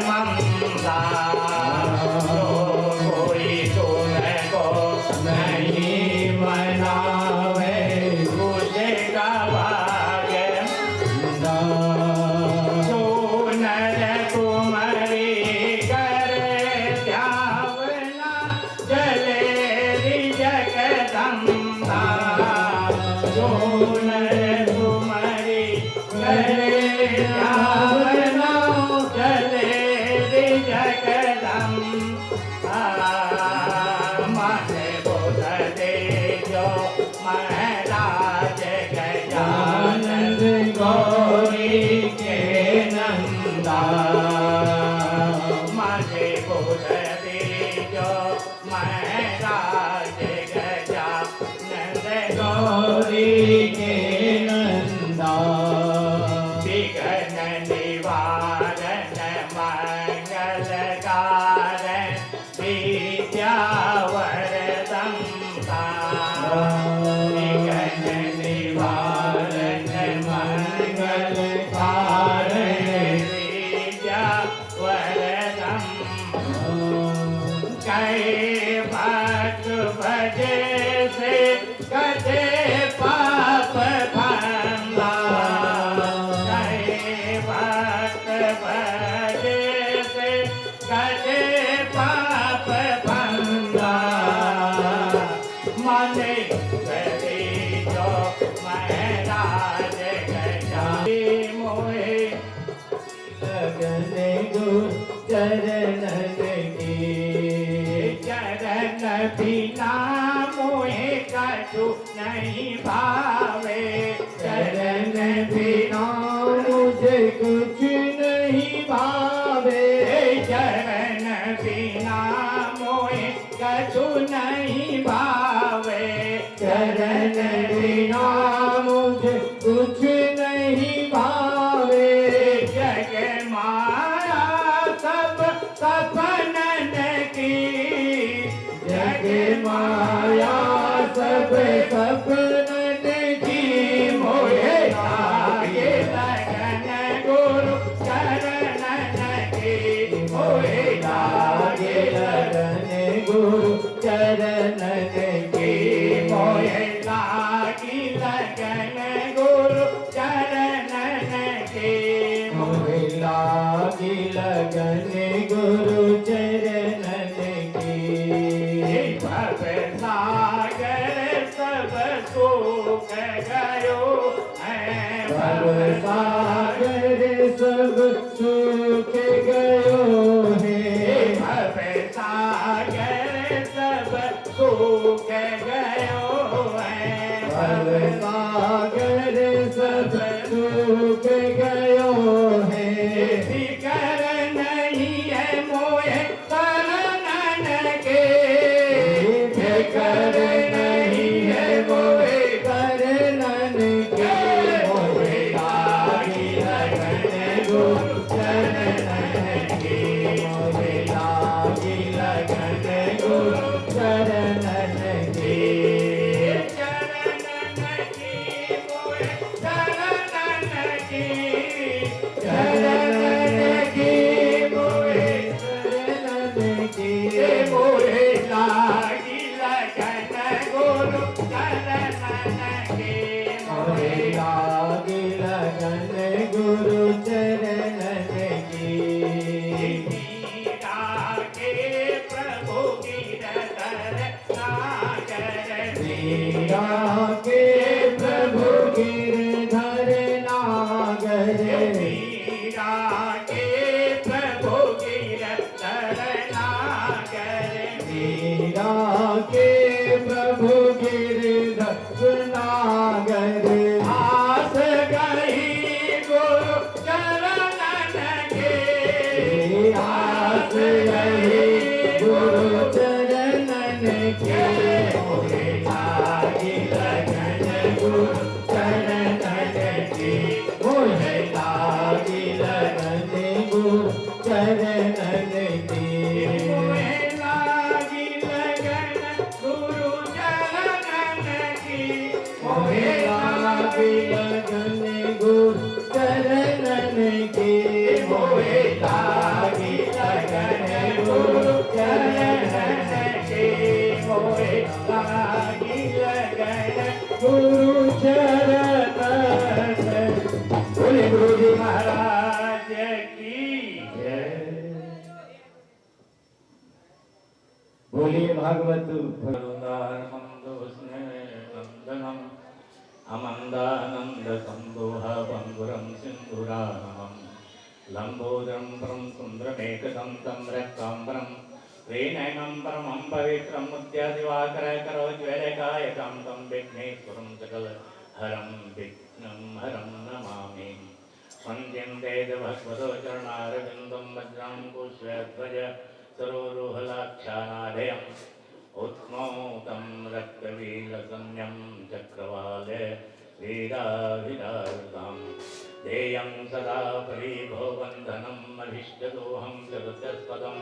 ममता जो कोई तुमको नहीं मनावे उसका भाग्य जो नर कुमारी करे ध्यावना जले जगदम्बा जो नर कुमारी करे ध्यावना जले जगदम्बा माने बोध दे जो महाराज गजानन गौरी के नंदा माने बोध दे जो महाराज गजानन गौरी के नंदा विघ्न निवारण मंगल कारण विद्यावरदंता विघ्न निवारण मंगल कारण विद्यावरदंता कई भक्त भजे से कटे पाप भंगा कई भक्त भजे से कटे पाप भंगा माने करी जो महाराज गजानन मोहे लगने गुरु चरणन की चरण बिना मोहे कछु नहीं भावे चरण बिना मुझे कुछ नहीं भावे चरण बिना मोहे कछु नहीं भावे चरण बिना मुझे कुछ नहीं भावे जग माया सब सपनन की जग माया सब सपनन की मोहे लागे लगन गुरु चरणन की मोहे लागे लगन गुरु चरणन की मोहे लागी लगन गुरु चरणन की मोहे लागी लगन गुरु चरणन की भव सागर सब सुख गयो भव सागर सब सुख गयो है भव सागर सब सुख गयो है भव सागर सब सुख गयो है फिकर नहीं है मोहे शरणन के फिकर नहीं है मोहे शरणन के मोहे लागी लगन गुरु चरणन की मोहे लागी लगन गुरु चरणन की चरणन की मोहे शरणन की चरणन की मोहे शरणन की मोहे लागी लगन गुरु चरणन की मोहे लागी लगन गुरु चरणन की मीरा के प्रभु गिरधर नागर मीरा के प्रभु गिरधर नागर मीरा के प्रभु गिरधर नागर मीरा के प्रभु गिरधर नागर आस गई गुरु चरणन के आस गई गुरु चरणन के मोहे लागी लगन गुरु चरणन की मोहे लागी लगन गुरु चरणन की मोहे लागी लगन गुरु चरणन की मोहे लागी लगन गुरु चरणन की मोहे लागी की जय। बोलिए भागवत नंदनम अमंदानंद संदोह बंधुरम सिंधुरानम लंबोदरम परम सुंदरमेकदंतं रक्तांबरम त्रिनयनं परमं पवित्रं मुद्यादिवाकर करोज्ज्वलकायकं तं विघ्नेश्वरं सकलहरं विघ्नं हरं नमामि। वन्द्यं वेदभगवतो चरणारविन्दं वज्रं कुशध्वज सरोरुहलाक्षानादयम् उत्मौतं रक्तवीलसंज्ञं चक्रवाल वीराभिरावृतां ध्येयं सदा परिभवबन्धनम् अभीष्टदोहं चतुष्पदं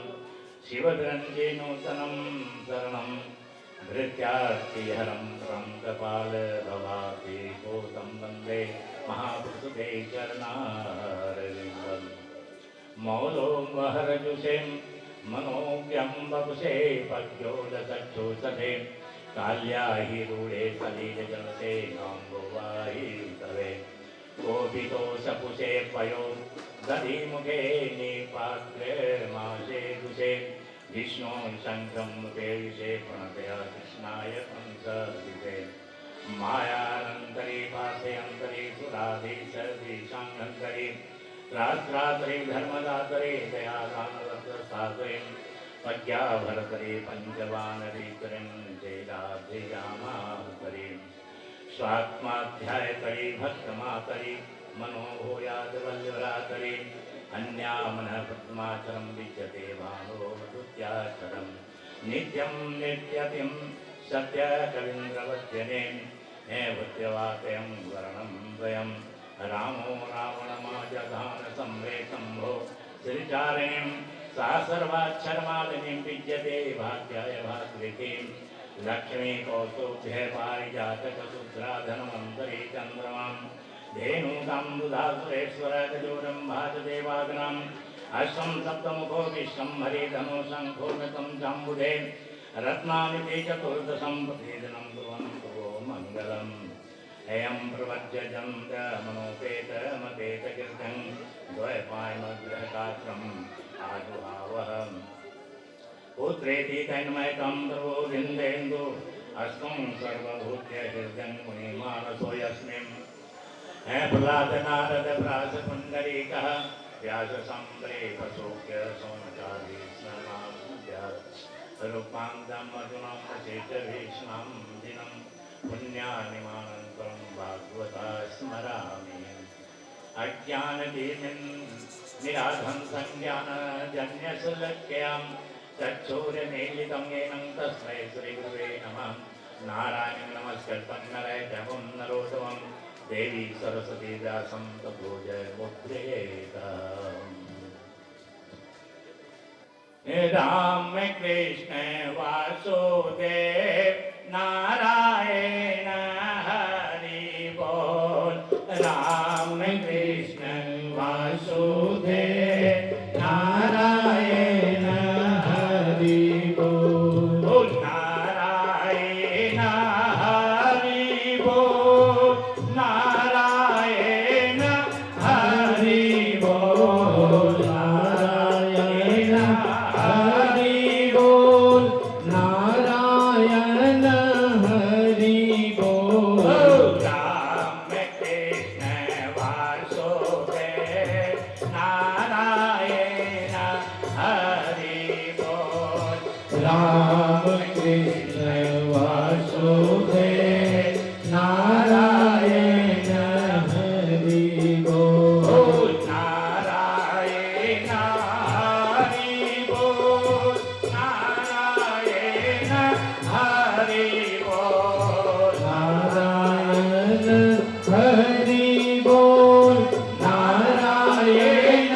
शिवधनञ्जयनूतनं शरणं भृत्यार्तिहरं तं कपालभवाति भूतं वन्दे महापुरुषते चरणारविन्दम् मौलो महरजुषें मनोज्ञं वपुषे पद्योदचक्षुषे काल्याहि रूढे सलिलजलसे नाम्बुवाहि तवे कोपितो सपुषे पयो दधिमुखे निपात्रे मासे दुषे विष्णु शङ्खं मुखे विषे प्रणतया कृष्णाय कंसदिते मायानन्तरी पासे अन्तरी सुराधि सर्वेषाङ्गन्तरी रात्रात्रे धर्मदातरे दयादानवद्रसात्रे पद्याभरतरे पञ्चवानरीतरिं चेदाभिजामातरे स्वात्माध्यायतरे भक्तमातरे मनोभूयादवल्लभरातरे अन्यामनः पद्माचरं विद्यते भानुवदुत्याचरं नित्यं नित्यतिं सत्यकवीन्द्रवद्यने नैवत्यवातयं वर्णं द्वयं रामो रावणमाजधान संवेशंभो श्रीचारिणीं सा सर्वाक्षरमालिनीं विद्यते भाग्याय भाग्यवतीं लक्ष्मी कौस्तुभ्य पारिजातकशूद्राधनमन्तरी चन्द्रमां धेनुकां दुधासुरेश्वर गजोरं भाजदेवाग्नाम् अश्वं सप्तमुखो विश्वं हरिधनु शङ्खोन्नतं जाम्बुधे रत्नानि ते चतुर्दशं प्रतिदिनं कुर्वन्तु मङ्गलम् अयं प्रवज्यजं च मनोपेतमपेतकीर्तं द्वयपायमग्रहकात्रम् आजुहावहम् पुत्रेति तन्मयकं प्रभो विन्देन्दु अस्तं सर्वभूत्य हृदयं मुनिमानसो यस्मिन् प्रह्लाद नारद व्यास पुण्डरीकः व्याससम्प्रे पशोक्य सोमचारी स्नानाभ्यास रूपान्तं अर्जुनं वचेत भीष्मं दिनं पुण्यानिमानन्तरं भागवता स्मरामि अज्ञानदीमिं निराधं संज्ञानजन्यसुलक्ष्यां तच्छूर्यमीलितं येनं तस्मै श्रीगुरुवे नमः नारायणं नमस्कृतं नरं नरोत्तमं देवी सरस्वती व्यासं ततो जयमुद्रयेत राम कृष्ण वासुदेव नारायण हरि बोल राम कृष्ण वासुदेव नारायण हरि बोल नारायण हरि बोल नारायण हरि बोल नारायण हरि बोल नारायण हरि बोल राम कृष्ण वासुदेव नारायण हरि बोल राम कृष्ण वासुदेव नारायण हरि बोल नारायण हरि बोल नारायण हरि बोल नारायण हरि बोल नारायण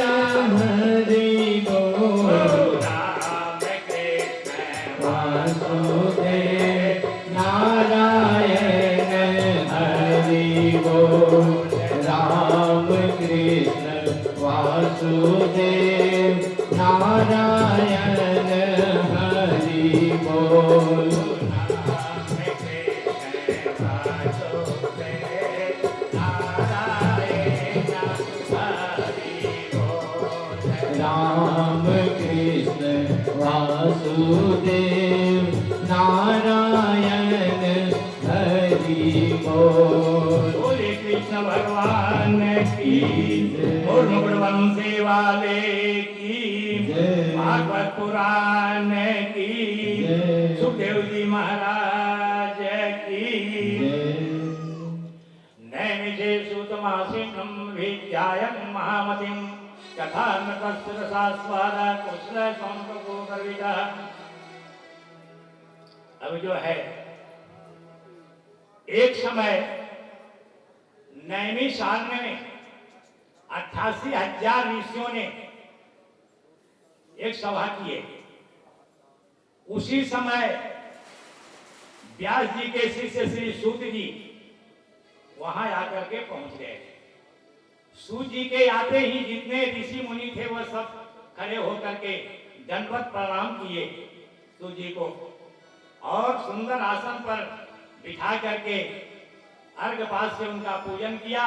हरि बोल राम कृष्ण वासुदेव नारायण हरि बोल राम कृष्ण वासुदेव नारायण हरि बोल वासुदेव नारायण हरि बोल। बोले कृष्ण भगवान की, और मुकुटवंशी वाले की, भागवत पुराण की, सुखदेव जी महाराज की। नैमिषे सुतमासीनं विद्यायं महामतिं, कथा नृतस्रसास्वाद कुशल संप्रकोपविदः। अब जो है, एक समय नैमिषारण्य में 88,000 ऋषियों ने एक सभा किए। उसी समय व्यास जी के शिष्य श्री सूत जी वहां आकर के पहुंच गए। सूत जी के आते ही जितने ऋषि मुनि थे वह सब खड़े होकर के दंडवत प्रणाम किए सूत जी को, और सुंदर आसन पर बिठा करके अर्घपात से उनका पूजन किया।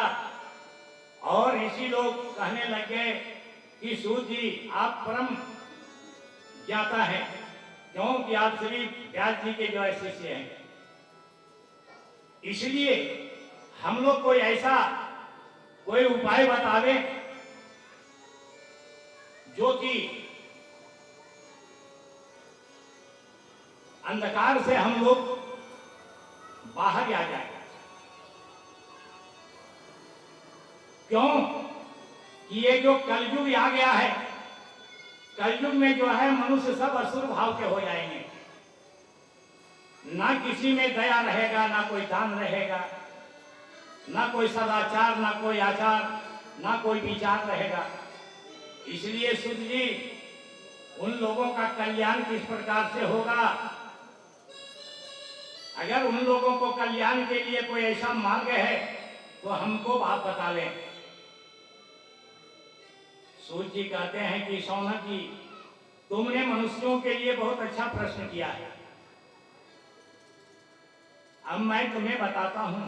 और ऋषि लोग कहने लगे कि सूत जी आप परम ज्ञाता हैं, क्योंकि आप श्री व्यास जी के जो शिष्य हैं। इसलिए हम लोग कोई ऐसा कोई उपाय बतावे जो कि अंधकार से हम लोग बाहर आ जाए। क्यों कि ये जो कलयुग आ गया है, कलयुग में जो है मनुष्य सब असुर भाव के हो जाएंगे। ना किसी में दया रहेगा, ना कोई दान रहेगा, ना कोई सदाचार, ना कोई आचार, ना कोई विचार रहेगा। इसलिए सूत जी उन लोगों का कल्याण किस प्रकार से होगा? अगर उन लोगों को कल्याण के लिए कोई ऐसा मार्ग है तो हमको आप बता लें। सूत जी कहते हैं कि सौनक जी, तुमने मनुष्यों के लिए बहुत अच्छा प्रश्न किया है। अब मैं तुम्हें बताता हूं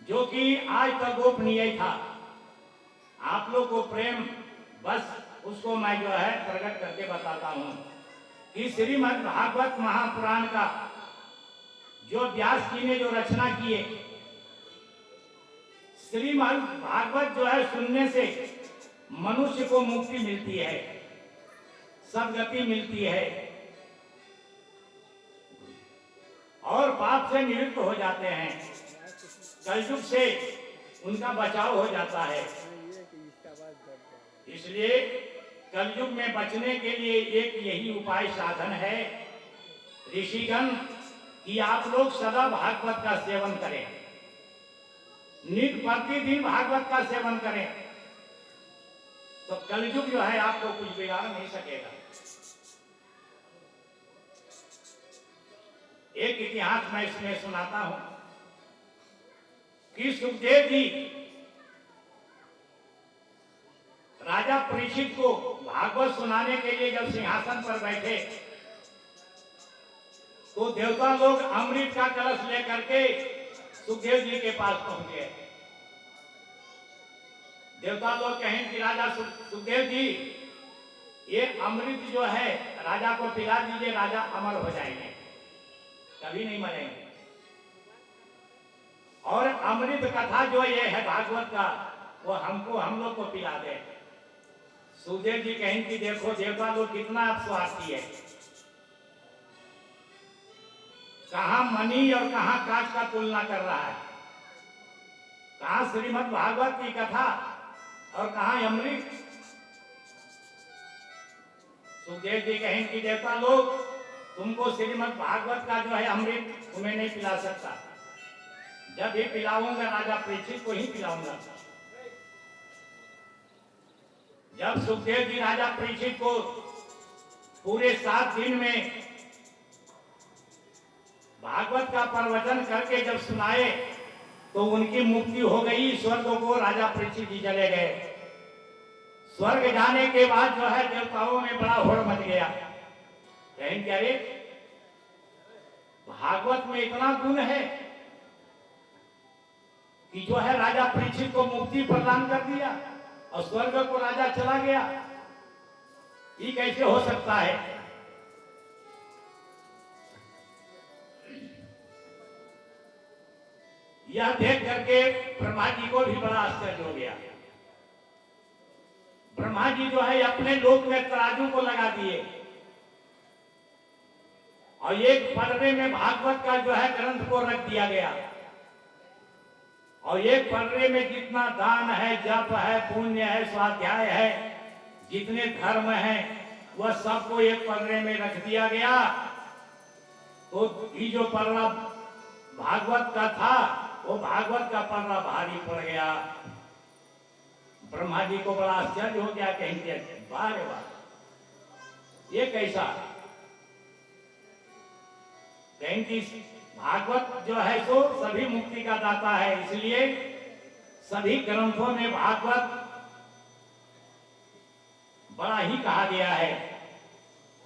जो कि आज तक गोपनीय था। आप लोग को प्रेम बस उसको मैं जो है प्रकट करके बताता हूं कि श्रीमद् भागवत महापुराण का जो व्यास जी ने जो रचना की है, श्रीमद् भागवत जो है सुनने से मनुष्य को मुक्ति मिलती है, सद्गति मिलती है और पाप से निवृत्त हो जाते हैं, कलयुग से उनका बचाव हो जाता है। इसलिए कलयुग में बचने के लिए एक यही उपाय साधन है ऋषिगण कि आप लोग सदा भागवत का सेवन करें, नित्य प्रतिदिन भागवत का सेवन करें, तो कलयुग जो है आपको कुछ बिगाड़ नहीं सकेगा। एक इतिहास मैं इसमें सुनाता हूं कि सुखदेव जी राजा परीक्षित को भागवत सुनाने के लिए जब सिंहासन पर बैठे तो देवता लोग अमृत का कलश लेकर के सुखदेव जी के पास पहुंचे। देवता लोग कहें कि राजा सुखदेव जी, ये अमृत जो है राजा को पिला दीजिए, राजा अमर हो जाएंगे, कभी नहीं मरेंगे। और अमृत कथा जो ये है भागवत का, वो हम लोग को पिला दे। सुखदेव जी कहें कि देखो देवता लोग कितना आप स्वार्थी है, कहां मणि और कहां कांच का तुलना कर रहा है, कहां श्रीमद् भागवत की कथा और कहां अमृत। सुखदेव जी कहें कि देवता लोग तुमको श्रीमद् भागवत का जो है अमृत तुम्हें नहीं पिला सकता, जब भी पिलाऊंगा राजा परीक्षित को ही पिलाऊंगा। जब सुखदेव जी राजा परीक्षित को पूरे 7 दिन में भागवत का प्रवचन करके जब सुनाए तो उनकी मुक्ति हो गई। स्वर्ग को राजा परीक्षित जी चले गए। स्वर्ग जाने के बाद जो है देवताओं में बड़ा होड़ मच गया। कहें कि अरे भागवत में इतना गुण है कि जो है राजा परीक्षित को मुक्ति प्रदान कर दिया और स्वर्ग को राजा चला गया। ये कैसे हो सकता है? यह देख करके ब्रह्मा जी को भी बड़ा आश्चर्य हो गया। ब्रह्मा जी जो है अपने लोक में तराजू को लगा दिए और एक पलड़े में भागवत का जो है ग्रंथ को रख दिया गया और एक पलड़े में जितना दान है, जप है, पुण्य है, स्वाध्याय है, जितने धर्म हैं वह सबको एक पलड़े में रख दिया गया। तो ये जो पलड़ा भागवत का था वो भागवत का पलड़ा भारी पड़ गया। ब्रह्मा जी को बड़ा आश्चर्य हो गया, कहेंगे वाह रे वाह, ये कैसा? कहेंगे भागवत जो है सो सभी मुक्ति का दाता है, इसलिए सभी ग्रंथों में भागवत बड़ा ही कहा गया है।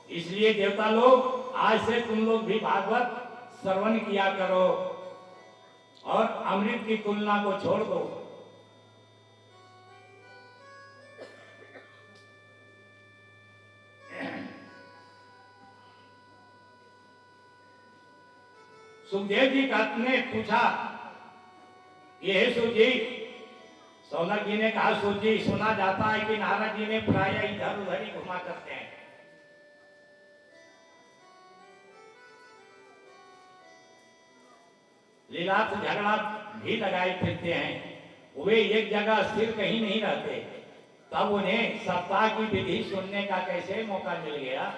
इसलिए देवता लोग आज से तुम लोग भी भागवत श्रवण किया करो और अमृत की तुलना को छोड़ दो। सुखदेव जी ने पूछा, ये सुजी, सौनक जी ने कहा सुजी, सुना जाता है कि नारद जी ने प्राय इधर उधर ही घुमा करते हैं। लीला से झगड़ा भी लगाए फिरते हैं, वे एक जगह स्थिर कहीं नहीं रहते। तब उन्हें सप्ताह की विधि सुनने का कैसे मौका मिल गया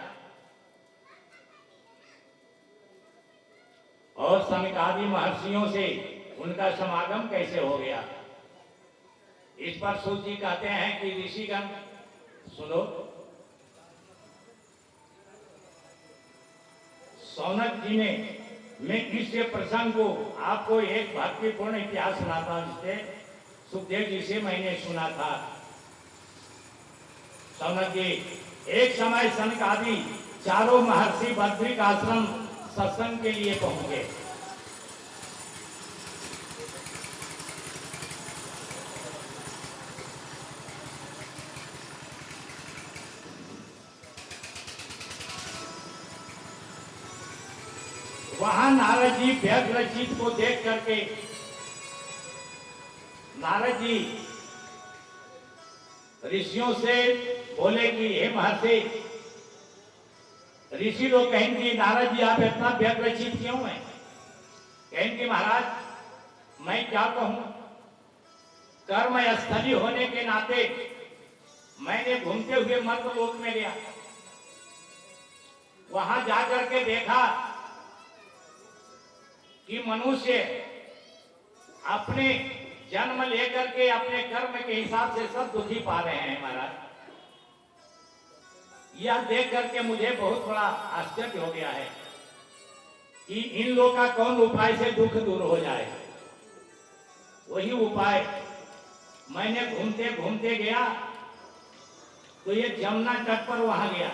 और सनकादि महर्षियों से उनका समागम कैसे हो गया? इस पर सूत जी कहते हैं कि ऋषिगण सुनो, सौनक जी ने, मैं इस प्रसंग को आपको एक भक्तिपूर्ण इतिहास सुनाता हूं, जिससे सुखदेव जी से मैंने सुना था। सौनक जी, एक समय सनकादि चारों महर्षि बद्रिक आश्रम सत्संग के लिए पहुंचे। वहां नारद जी व्याघ्र चित्त को देख करके नारद जी ऋषियों से बोले कि हे महर्षि, ऋषि लोग कहेंगे नारद जी आप इतना व्यग्रचित क्यों हैं? कहेंगे महाराज मैं क्या कहूं, कर्म स्थली होने के नाते मैंने घूमते हुए मर्त लोक में गया, वहां जाकर के देखा कि मनुष्य अपने जन्म लेकर के अपने कर्म के हिसाब से सब दुखी पा रहे हैं महाराज। यह देख करके मुझे बहुत बड़ा आश्चर्य हो गया है कि इन लोगों का कौन उपाय से दुख दूर हो जाए। वही उपाय मैंने घूमते घूमते गया तो ये जमुना तट पर वहां गया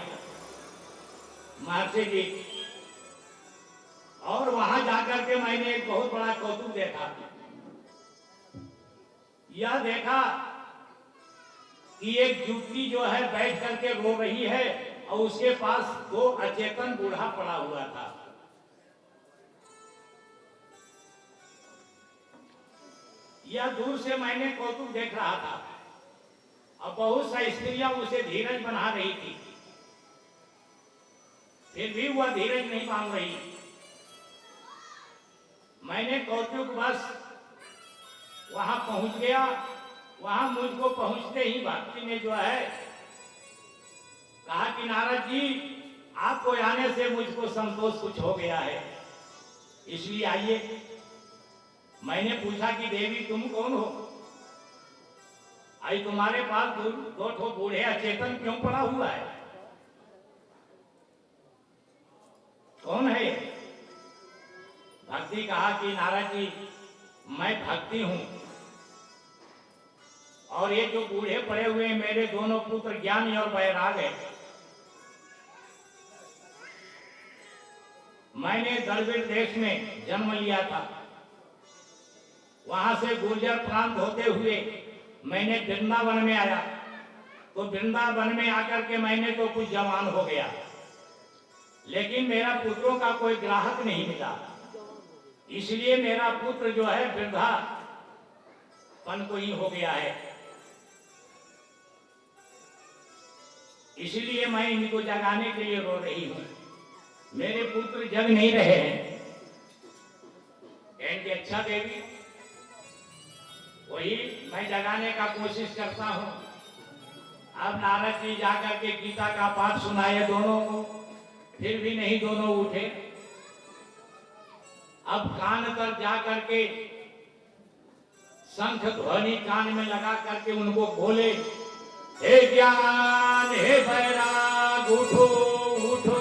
महर्षि जी, और वहां जाकर के मैंने एक बहुत बड़ा कौतुक देखा। यह देखा कि एक युवती जो है बैठ करके रो रही है और उसके पास दो अचेतन बूढ़ा पड़ा हुआ था। यह दूर से मैंने कौतुक देख रहा था और बहुत सी स्त्रियां उसे धीरज बना रही थी, फिर भी वह धीरज नहीं बांध रही। मैंने कौतुक बस वहां पहुंच गया। वहां मुझको पहुंचते ही भक्ति ने जो है कहा कि नारद जी आपको आने से मुझको संतोष कुछ हो गया है, इसलिए आइए। मैंने पूछा कि देवी तुम कौन हो? आई तुम्हारे पास दो ठो बूढ़े अचेतन क्यों पड़ा हुआ है? कौन है ये? भक्ति कहा कि नारद जी मैं भक्ति हूं और ये जो बूढ़े पड़े हुए मेरे दोनों पुत्र ज्ञानी और बैराग है। मैंने द्रविड़ देश में जन्म लिया था, वहां से गुर्जर प्रांत होते हुए मैंने वृंदावन में आया तो वृंदावन में आकर के मैंने तो कुछ जवान हो गया, लेकिन मेरा पुत्रों का कोई ग्राहक नहीं मिला, इसलिए मेरा पुत्र जो है वृद्धापन को ही हो गया है। इसलिए मैं इनको जगाने के लिए रो रही हूं। मेरे पुत्र जग नहीं रहे हैं। कहेंगे अच्छा देवी, वही मैं जगाने का कोशिश करता हूं। अब नारद जी जाकर के गीता का पाठ सुनाए दोनों को, फिर भी नहीं दोनों उठे। अब कान पर जाकर के शंख ध्वनि कान में लगा करके उनको बोले, हे ज्ञान हे वैराग उठो उठो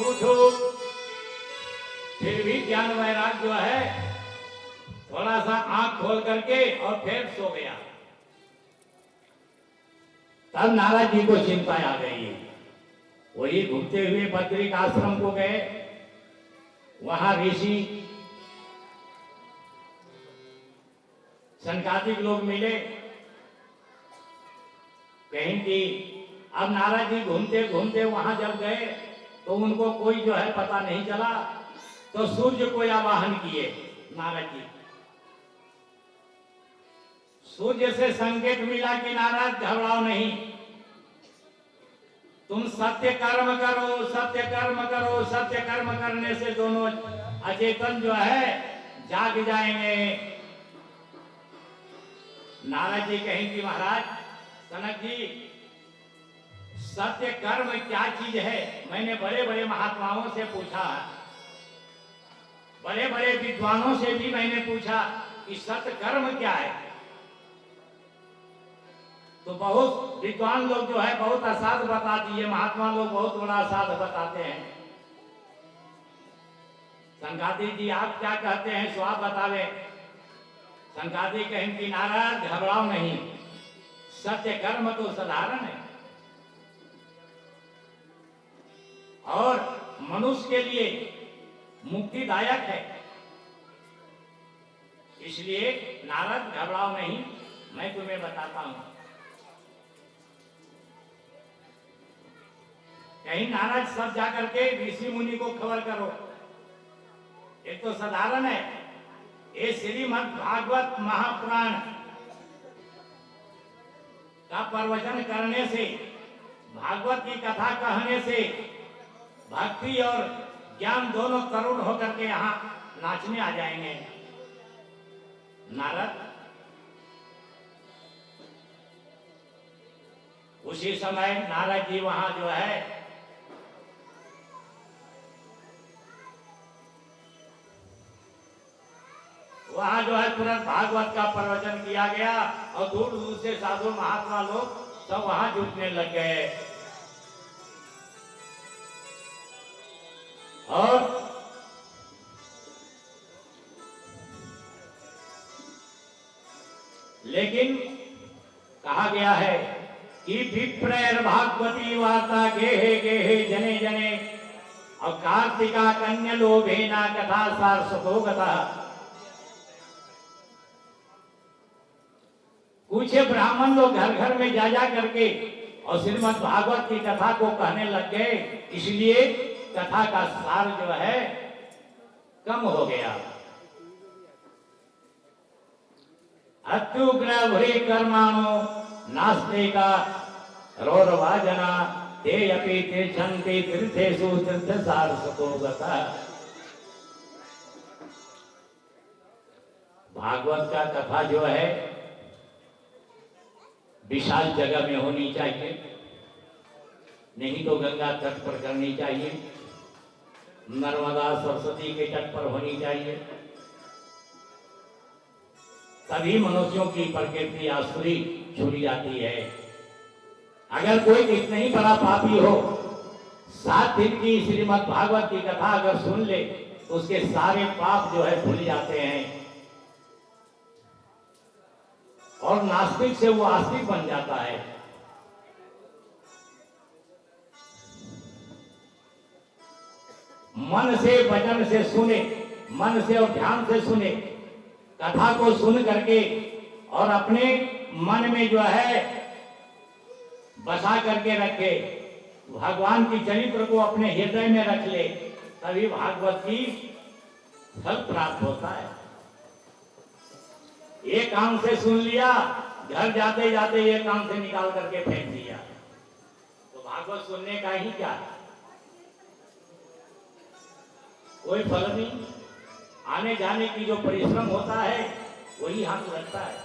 उठो। फिर भी ज्ञान वैराग जो है थोड़ा सा आंख खोल करके और फिर सो गया। तब नारद जी को चिंता आ गई। वही घूमते हुए बद्रिक आश्रम को गए। वहां ऋषि सनकादिक लोग मिले। कहीं कि अब नारद जी घूमते घूमते वहां जब गए तो उनको कोई जो है पता नहीं चला, तो सूर्य को आवाहन किए नारद जी। सूर्य से संकेत मिला कि नारद घबराओ नहीं, तुम सत्य कर्म करो, सत्य कर्म करो। सत्य कर्म करने से दोनों अचेतन जो है जाग जाएंगे। नारद जी कहेंगे महाराज सनक जी, सत्य कर्म क्या चीज है? मैंने बड़े बड़े महात्माओं से पूछा, बड़े बड़े विद्वानों से भी मैंने पूछा कि सत्य कर्म क्या है। तो बहुत विद्वान लोग जो है बहुत असाध बता दिए, महात्मा लोग बहुत बड़ा असाध बताते हैं। संघाती जी आप क्या कहते हैं, सो आप बतावे। संघाती कहें कि नारद घबराओ नहीं, सत्य कर्म तो साधारण है और मनुष्य के लिए मुक्तिदायक है। इसलिए नारद घबराओ नहीं, मैं तुम्हें बताता हूं। कहीं नारद सब जाकर के ऋषि मुनि को खबर करो। ये तो साधारण है, ये श्रीमद् भागवत महापुराण का प्रवचन करने से, भागवत की कथा कहने से भक्ति और ज्ञान दोनों तरुण होकर के यहाँ नाचने आ जाएंगे। नारद उसी समय नारद जी वहां जो है तुरंत भागवत का प्रवचन किया गया और दूर दूर से साधु महात्मा लोग सब वहां जुटने लग गए। और लेकिन कहा गया है कि विप्रैर भागवती वार्ता गेहे गेहे जने जने और कार्तिका कन्या लोभेना कथा सार सुखोगता। कुछ ब्राह्मण लोग घर घर में जा करके और श्रीमद् भागवत की कथा को कहने लग गए, इसलिए कथा का सार जो है कम हो गया। अत्युग्र भूरि कर्माणो नास्ते का रोरवाजना ते अपि तीर्थन्ति तीर्थेषु तीर्थसार सुखोगता। भागवत का कथा जो है विशाल जगह में होनी चाहिए, नहीं तो गंगा तट पर करनी चाहिए, नर्मदा सरस्वती के तट पर होनी चाहिए। तभी मनुष्यों की प्रकृति आसुरी छूटी जाती है। अगर कोई कितना ही बड़ा पापी हो, 7 दिन की श्रीमद् भागवत की कथा अगर सुन ले तो उसके सारे पाप जो है भूल जाते हैं और नास्तिक से वो आस्तिक बन जाता है। मन से वचन से सुने, मन से और ध्यान से सुने, कथा को सुन करके और अपने मन में जो है बसा करके रखे, भगवान की चरित्र को अपने हृदय में रख ले, तभी भागवत की फल प्राप्त होता है। एक कान से सुन लिया, घर जाते जाते एक कान से निकाल करके फेंक दिया, तो भागवत सुनने का ही क्या है? कोई फल नहीं। आने जाने की जो परिश्रम होता है वही हाथ लगता है।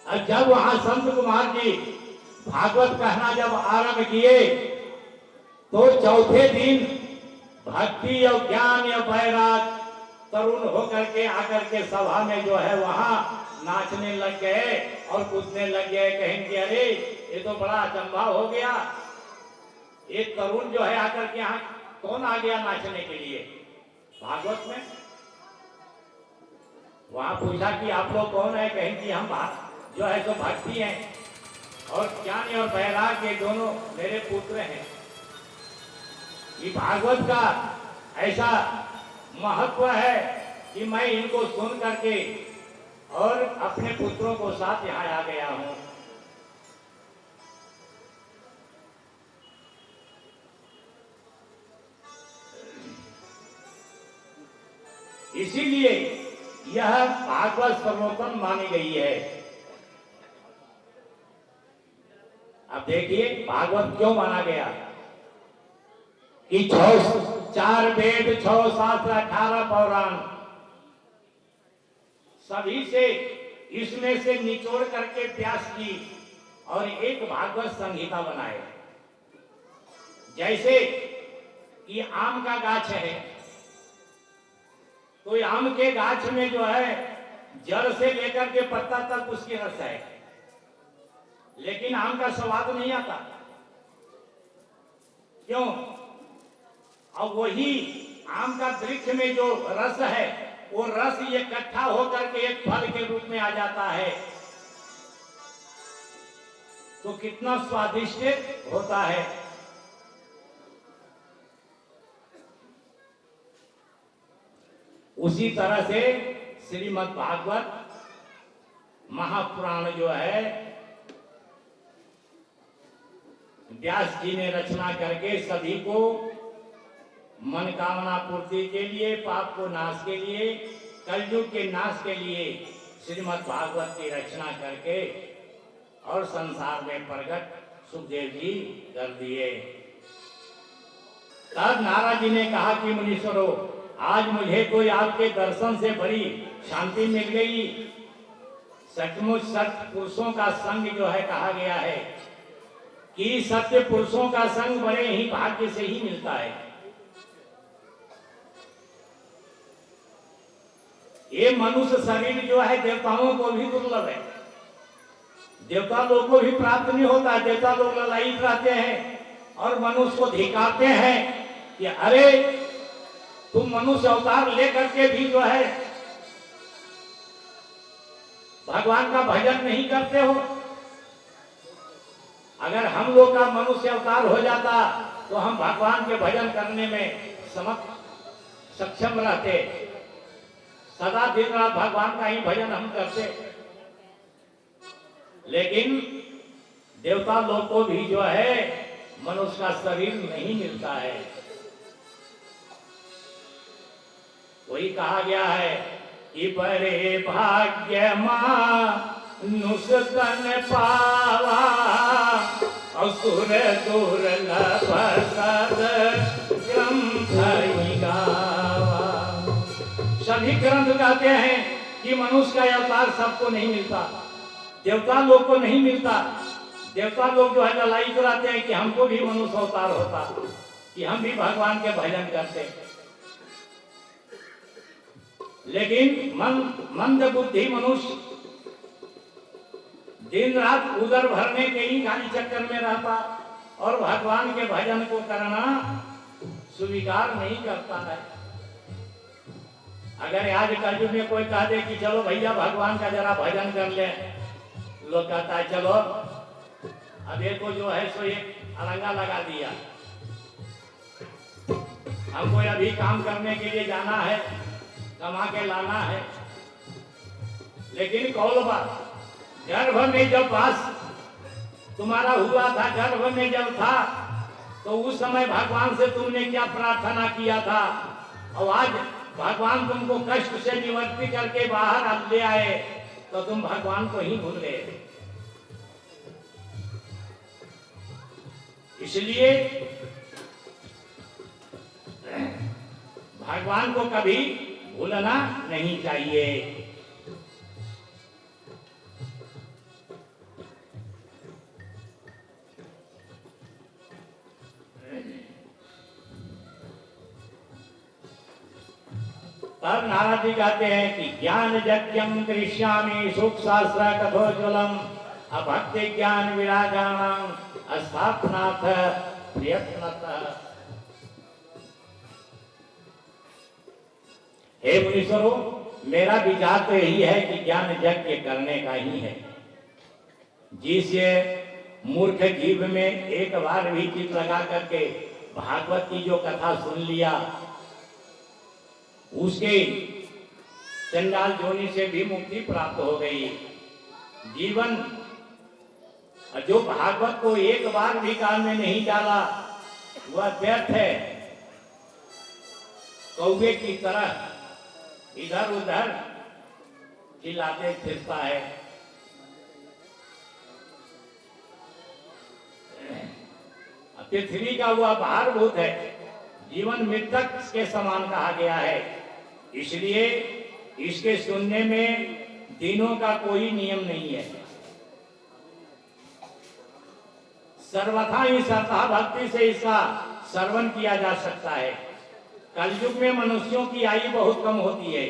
और जब वहां संत कुमार जी भागवत कहना जब आरंभ किए, तो चौथे दिन भक्ति और ज्ञान या वैराग तरुण होकर के आकर के सभा में जो है वहां नाचने लग गए और कूदने लग गए। कहेंगे अरे ये तो बड़ा अचंभा हो गया, एक तरुण जो है आकर के यहाँ कौन आ गया नाचने के लिए भागवत में। वहां पूछा कि आप लोग कौन है? कहेंगे हम जो है तो भक्ति हैं और ज्ञान और वैराग ये दोनों मेरे पुत्र हैं। ये भागवत का ऐसा महत्व है कि मैं इनको सुन करके और अपने पुत्रों को साथ यहाँ आ गया हूं। इसीलिए यह भागवत सर्वोत्तम मानी गई है। अब देखिए भागवत क्यों माना गया कि 4 वेद 6 शास्त्र 18 पुराण सभी से इसमें से निचोड़ करके व्यास जी और एक भागवत संहिता बनाए। जैसे कि आम का गाछ है, तो आम के गाछ में जो है जड़ से लेकर के पत्ता तक उसकी रस है, लेकिन आम का स्वाद नहीं आता। क्यों? अब वही आम का वृक्ष में जो रस है, वो रस ये इकट्ठा होकर के एक फल के रूप में आ जाता है, तो कितना स्वादिष्ट होता है। उसी तरह से श्रीमद् भागवत महापुराण जो है व्यास जी ने रचना करके सभी को मनोकामना पूर्ति के लिए, पाप को नाश के लिए, कलयुग के नाश के लिए श्रीमद् भागवत की रचना करके और संसार में प्रकट सुखदेव जी कर दिए। तब नारद जी ने कहा कि मुनीश्वरों, आज मुझे कोई आपके दर्शन से बड़ी शांति मिल गई। सचमुच सत्य पुरुषों का संग जो है, कहा गया है कि सत्य पुरुषों का संग बड़े ही भाग्य से ही मिलता है। ये मनुष्य शरीर जो है देवताओं को भी दुर्लभ है, देवता लोग को भी प्राप्त नहीं होता है। देवता लोग ललायित रहते हैं और मनुष्य को धिकारते हैं कि अरे तुम मनुष्य अवतार लेकर के भी जो है भगवान का भजन नहीं करते हो। अगर हम लोग का मनुष्य अवतार हो जाता तो हम भगवान के भजन करने में सक्षम रहते। सदा दिन रात भगवान का ही भजन हम करते। लेकिन देवता लोग को भी जो है मनुष्य का शरीर नहीं मिलता है। वही कहा गया है कि बड़े भाग्य मानुषतन पावा, असुर दुर्लभ सद ग्रंथ गावा। सभी ग्रंथ कहते हैं कि मनुष्य का अवतार सबको नहीं मिलता, देवता लोग को नहीं मिलता। देवता लोग जो है ललायित रहते हैं कि हमको भी मनुष्य अवतार होता, कि हम भी भगवान के भजन करते। लेकिन मंद बुद्धि मनुष्य दिन रात उदर भरने के ही खाली चक्कर में रहता और भगवान के भजन को करना स्वीकार नहीं करता है। अगर आज कलयुग में कोई कह दे कि चलो भैया भगवान का जरा भजन कर ले, लोग कहता है चलो अब एक को जो है सो एक अरंगा लगा दिया, हमको अभी काम करने के लिए जाना है, कमा के लाना है। लेकिन कौलबा गर्भ में जब वास तुम्हारा हुआ था, गर्भ में जब था, तो उस समय भगवान से तुमने क्या प्रार्थना किया था? और आज भगवान तुमको कष्ट से निवृत्ति करके बाहर ले आए, तो तुम भगवान को ही भूल गए। इसलिए भगवान को कभी भूलना नहीं चाहिए। तब नारद जी कहते हैं कि ज्ञान यज्ञम करिष्यामि सुख शास्त्र कथोज्वलम अभक्ति ज्ञान विरागाणाम स्थापनाथ प्रयत्नतः। हे मुनीश्वरों, मेरा विचार तो यही है कि ज्ञान यज्ञ करने का ही है। जिसे मूर्ख जीव में एक बार भी चित लगा करके भागवत की जो कथा सुन लिया, उसके चंडाल जोनी से भी मुक्ति प्राप्त हो गई। जीवन जो भागवत को एक बार भी कान में नहीं डाला, वह व्यर्थ है। कौवे की तरह इधर उधर चिल्लाते फिरता है। पृथ्वी का वह भारभूत है, जीवन मृतक के समान कहा गया है। इसलिए इसके सुनने में दिनों का कोई नियम नहीं है। सर्वथा ही श्रद्धा भक्ति से इसका श्रवण किया जा सकता है। कलयुग में मनुष्यों की आयु बहुत कम होती है।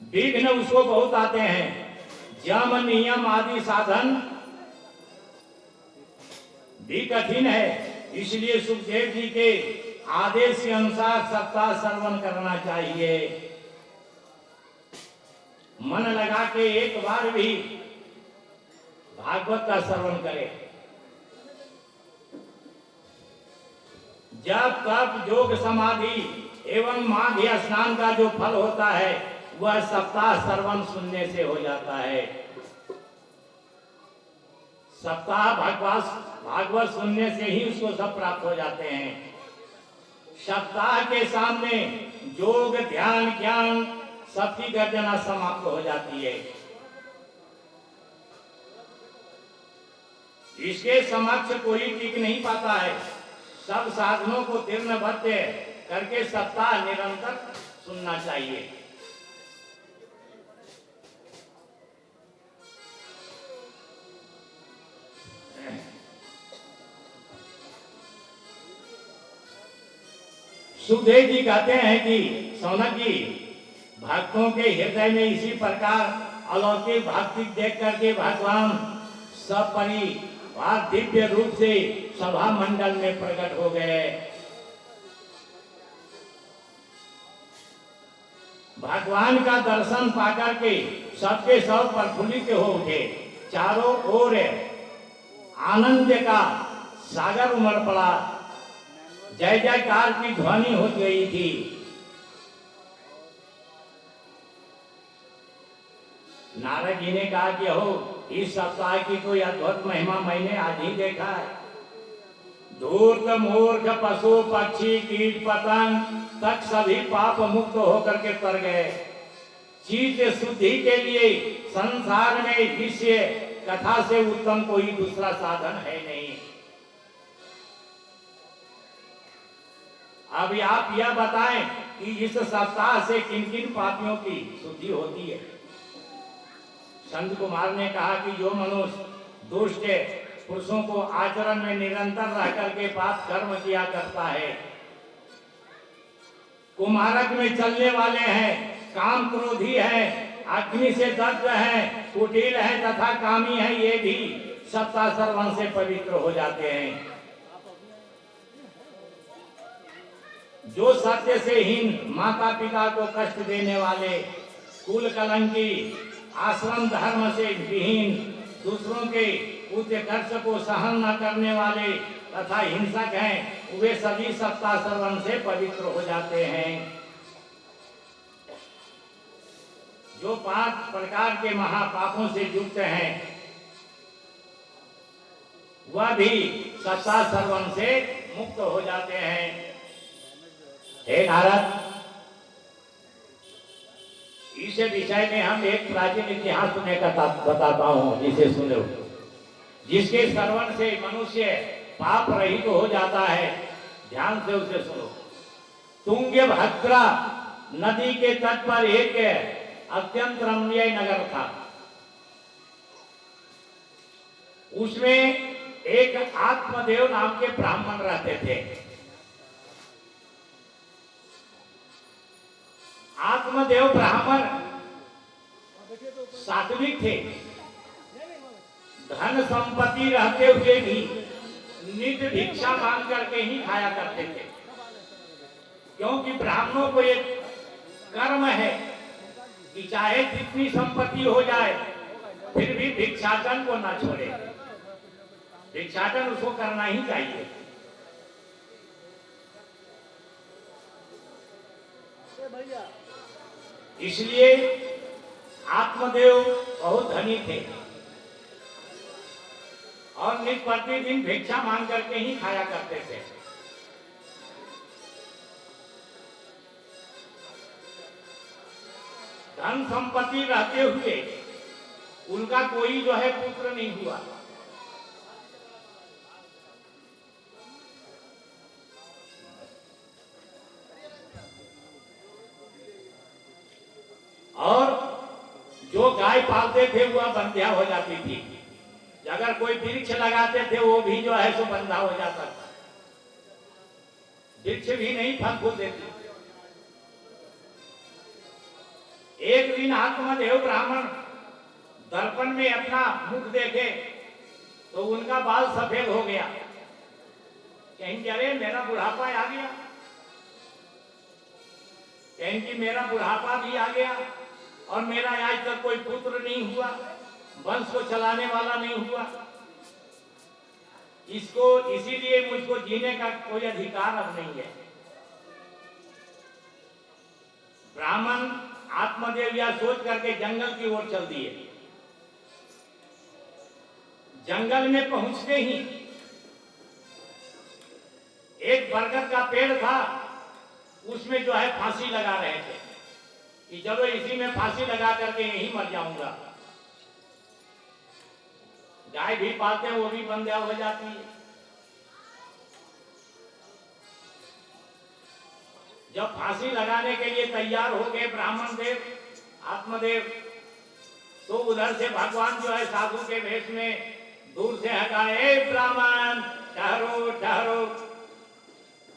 विघ्न उसको बहुत आते हैं। यम नियम आदि साधन भी कठिन है। इसलिए सुखदेव जी के आदेश के अनुसार सप्ताह श्रवण करना चाहिए। मन लगा के एक बार भी भागवत का श्रवण करें। जब तप योग समाधि एवं माघ स्नान का जो फल होता है, वह सप्ताह श्रवण सुनने से हो जाता है। सप्ताह भागवत सुनने से ही उसको सब प्राप्त हो जाते हैं। सप्ताह के सामने योग ध्यान ज्ञान सबकी गर्जना समाप्त हो जाती है। इसके समक्ष कोई टिक नहीं पाता है। सब साधनों को तीर्ण भत्य करके सप्ताह निरंतर सुनना चाहिए। सुखदेव जी कहते हैं कि सौनक जी, भक्तों के हृदय में इसी प्रकार अलौकिक भक्ति देख करके भगवान सब परिवार दिव्य रूप से सभा मंडल में प्रकट हो गए। भगवान का दर्शन पाकर के सबके सब प्रफुल्लित हो उठे। चारों ओर आनंद का सागर उमड़ पड़ा। जय जयकार की ध्वनि हो गई थी। नारद जी ने कहा कि हो, इस सप्ताह की कोई अद्भुत महिमा मैंने आज ही देखा है। धूर्त मूर्ख पशु पक्षी कीट पतंग तक सभी पाप मुक्त होकर के तर गए। चित्त शुद्धि के लिए संसार में इस कथा से उत्तम कोई दूसरा साधन है नहीं। अब आप यह बताएं कि इस सप्ताह से किन किन पापियों की शुद्धि होती है। संत कुमार ने कहा कि जो मनुष्य दुष्ट पुरुषों को आचरण में निरंतर रह करके पाप कर्म किया करता है, कुमारक में चलने वाले हैं, काम क्रोधी है, अग्नि से दग्ध है, कुटिल है तथा कामी है, ये भी सप्ताह श्रवण से पवित्र हो जाते हैं। जो सत्य से हीन, माता पिता को कष्ट देने वाले, कुल कलंकी, आश्रम धर्म से विहीन, दूसरों के उत्कर्ष को सहन न करने वाले, तथा हिंसक हैं वे सभी सत्ता श्रवण से पवित्र हो जाते हैं। जो 5 प्रकार के महापापों से युक्त हैं वह भी सत्ता श्रवण से मुक्त हो जाते हैं। हे नारद, इस विषय में हम एक प्राचीन इतिहास तुम्हें बताता हूं, जिसे सुनो। जिसके श्रवण से मनुष्य पाप रहित हो जाता है, ध्यान से उसे सुनो। तुंगभद्रा नदी के तट पर एक अत्यंत रमणीय नगर था। उसमें एक आत्मदेव नाम के ब्राह्मण रहते थे। आत्मदेव ब्राह्मण सात्विक थे। धन संपत्ति रहते हुए भी नित्य भिक्षा मांग करके ही खाया करते थे, क्योंकि ब्राह्मणों को एक कर्म है कि चाहे जितनी संपत्ति हो जाए फिर भी भिक्षाटन को ना छोड़े। भिक्षाटन उसको करना ही चाहिए। इसलिए आत्मदेव बहुत धनी थे और नित्य प्रतिदिन भिक्षा मांग करके ही खाया करते थे। धन संपत्ति रहते हुए उनका कोई जो है पुत्र नहीं हुआ। और जो गाय पालते थे वह बंध्या हो जाती थी। अगर कोई वृक्ष लगाते थे वो भी जो है सो बंधा हो जाता था। वृक्ष भी नहीं फल फूल देते। एक दिन आत्मदेव ब्राह्मण दर्पण में अपना मुख देखे तो उनका बाल सफेद हो गया। कहीं अरे मेरा बुढ़ापा आ गया, कहीं कि मेरा बुढ़ापा भी आ गया और मेरा आज तक कोई पुत्र नहीं हुआ, वंश को चलाने वाला नहीं हुआ। इसको इसीलिए मुझको जीने का कोई अधिकार अब नहीं है। ब्राह्मण आत्मदेव यह सोच करके जंगल की ओर चल दिए। जंगल में पहुंचते ही एक बरगद का पेड़ था, उसमें जो है फांसी लगा रहे थे कि चलो इसी में फांसी लगा करके यहीं मर जाऊंगा। गाय भी पालते हैं वो भी बंध्या हो जाती है। जब फांसी लगाने के लिए तैयार हो गए ब्राह्मण देव आत्मदेव, तो उधर से भगवान जो है साधु के वेश में दूर से हटाए, ए ब्राह्मण ठहरो ठहरो।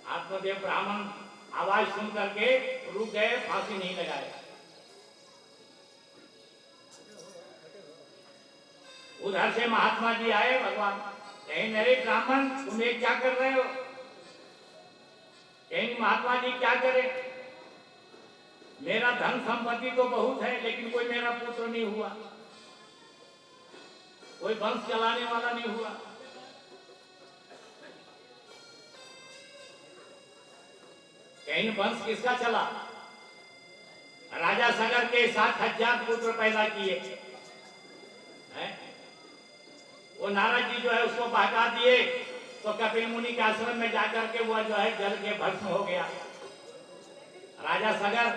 आत्मदेव ब्राह्मण आवाज सुन करके रुक गए, फांसी नहीं लगाए। उधर से महात्मा जी आए, भगवान कहीं मेरे ब्राह्मण तुम ये क्या कर रहे हो? कहीं महात्मा जी क्या करे, मेरा धन संपत्ति तो बहुत है लेकिन कोई मेरा पुत्र नहीं हुआ, कोई वंश चलाने वाला नहीं हुआ। कहीं वंश किसका चला? राजा सगर के 7,000 पुत्र पैदा किए हैं। वो नारद जी जो है उसको बहका दिए तो कपिल मुनि के आश्रम में जाकर के वो जो है जल के भस्म हो गया। राजा सगर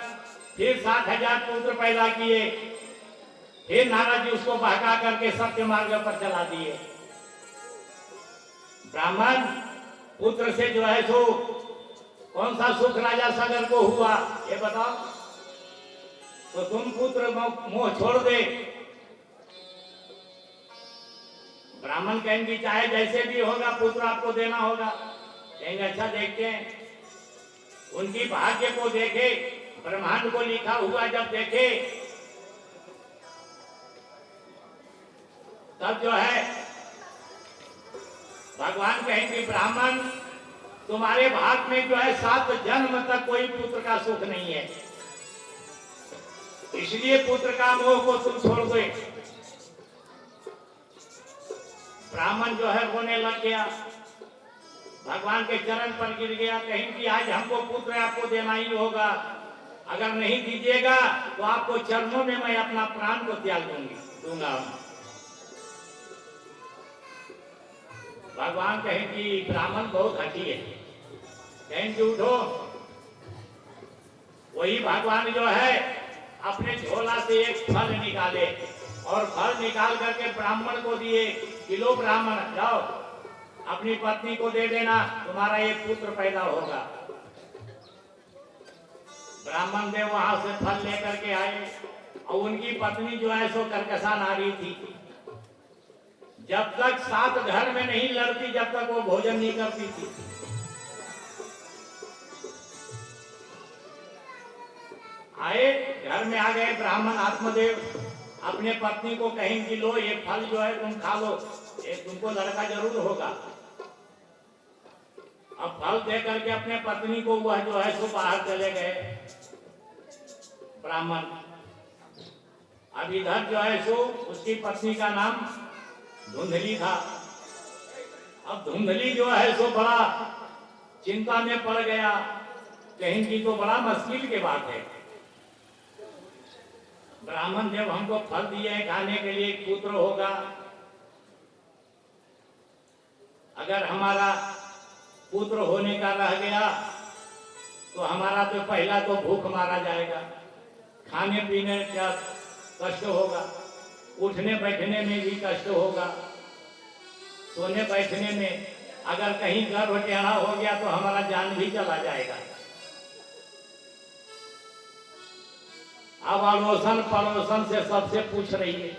फिर 7,000 पुत्र पैदा किए, फिर नारद जी उसको बहका करके सत्य मार्ग पर चला दिए। ब्राह्मण पुत्र से जो है सो कौन सा सुख राजा सगर को हुआ ये बताओ? तो तुम पुत्र मोह छोड़ दे। ब्राह्मण कहेंगे चाहे जैसे भी होगा पुत्र आपको देना होगा। कहेंगे अच्छा देखते हैं। उनकी भाग्य को देखे, ब्रह्मांड को लिखा हुआ जब देखे तब जो है भगवान कहेंगे ब्राह्मण तुम्हारे भाग में जो है 7 जन्म तक कोई पुत्र का सुख नहीं है, इसलिए पुत्र का मोह को तुम छोड़ दो। ब्राह्मण जो है रोने लग गया। भगवान के चरण पर गिर गया, कहीं कि आज हमको पुत्र आपको देना ही होगा, अगर नहीं दीजिएगा तो आपको चरणों में मैं अपना प्राण को त्याग दूंगा। भगवान कहें कि ब्राह्मण बहुत हठी है, कहें कि उठो। वही भगवान जो है अपने झोला से एक फल निकाले और फल निकाल करके ब्राह्मण को दिए कि लो ब्राह्मण जाओ अपनी पत्नी को दे देना, तुम्हारा एक पुत्र पैदा होगा। ब्राह्मण देव वहां से फल लेकर के आए और उनकी पत्नी जो है सो कर्कशा नारी थी, जब तक 7 घर में नहीं लड़ती जब तक वो भोजन नहीं करती थी। आए घर में आ गए ब्राह्मण आत्मदेव, अपने पत्नी को कहें कि लो ये फल जो है तुम खा लो, ये तुमको लड़का जरूर होगा। अब फल दे करके अपने पत्नी को वह जो है सो बाहर चले गए ब्राह्मण। अब इधर जो है सो उसकी पत्नी का नाम धुंधली था। अब धुंधली जो है सो बड़ा चिंता में पड़ गया, कहीं की तो बड़ा मुश्किल की बात है। ब्राह्मण जब हमको फल दिए खाने के लिए एक पुत्र होगा, अगर हमारा पुत्र होने का रह गया तो हमारा तो पहला तो भूख मारा जाएगा, खाने पीने का कष्ट होगा, उठने बैठने में भी कष्ट होगा, सोने बैठने में अगर कहीं गर्भ टेढ़ा हो गया तो हमारा जान भी चला जाएगा। अब अड़ोसन पड़ोसन से सबसे पूछ रही है,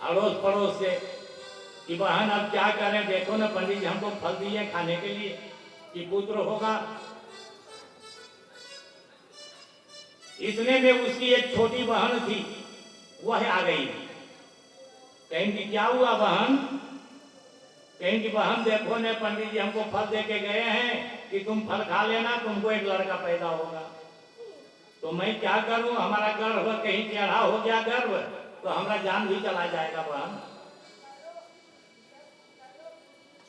अड़ोस पड़ोस से कि बहन अब क्या करें, देखो ना पंडित जी हमको फल दिए खाने के लिए कि पुत्र होगा। इतने में उसकी एक छोटी बहन थी, वह आ गई। कहेंगी क्या हुआ बहन? कहेंगी बहन देखो ने पंडित जी हमको फल दे के गए हैं कि तुम फल खा लेना, तुमको एक लड़का पैदा होगा। तो मैं क्या करूं, हमारा गर्भ कहीं टेढ़ा हो गया गर्भ तो हमारा जान भी चला जाएगा बहन,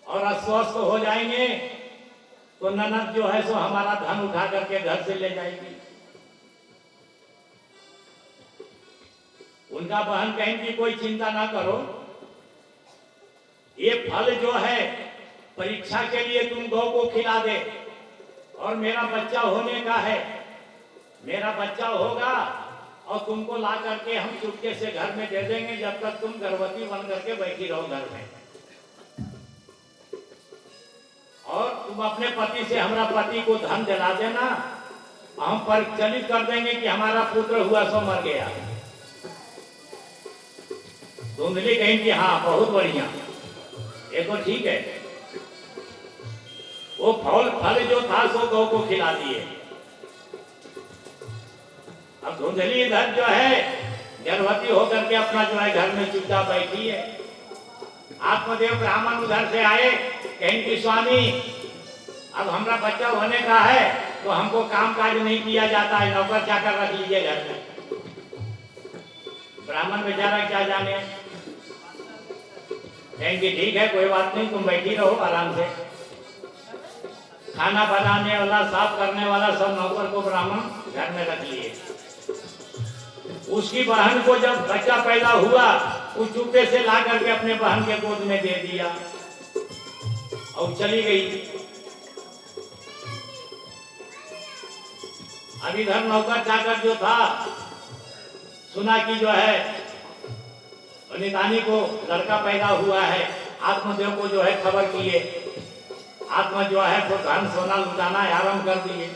और अस्वस्थ हो जाएंगे तो ननद जो है सो हमारा धन उठा करके घर से ले जाएगी। उनका बहन कहेंगी कोई चिंता ना करो, ये फल जो है परीक्षा के लिए तुम गौ को खिला दे, और मेरा बच्चा होने का है, मेरा बच्चा होगा और तुमको ला करके हम चुपके से घर में दे देंगे, जब तक तुम गर्भवती बन करके बैठी रहो घर में, और तुम अपने पति से हमारा पति को धन दिला देना, हम परिचलित कर देंगे कि हमारा पुत्र हुआ सो मर गया। धुंधली कहेंगी हाँ बहुत बढ़िया, ये तो ठीक है। वो फल जो था सो गौ को खिला दिए। अब धुंधली इधर जो है गर्भवती होकर के अपना जो है घर में चुपचाप बैठी है। आत्मदेव ब्राह्मण उधर से आए, कहेंगे स्वामी अब हमारा बच्चा होने का है तो हमको काम काज नहीं किया जाता है, नौकर चाकर रख लीजिए घर में। ब्राह्मण बेचारा क्या जाने, कहेंगे ठीक है कोई बात नहीं, तुम बैठी रहो आराम से। खाना बनाने वाला साफ करने वाला सब नौकर को ब्राह्मण घर में रख लिए। उसकी बहन को जब बच्चा पैदा हुआ वो चुपके से ला करके अपने बहन के गोद में दे दिया और चली गई। अब इधर नौकर चाकर जो था सुना कि जो है नितानी को लड़का पैदा हुआ है, आत्मदेव को जो है खबर किए, आत्मा जो है तो धन सोना लुटाना आरंभ कर दिए।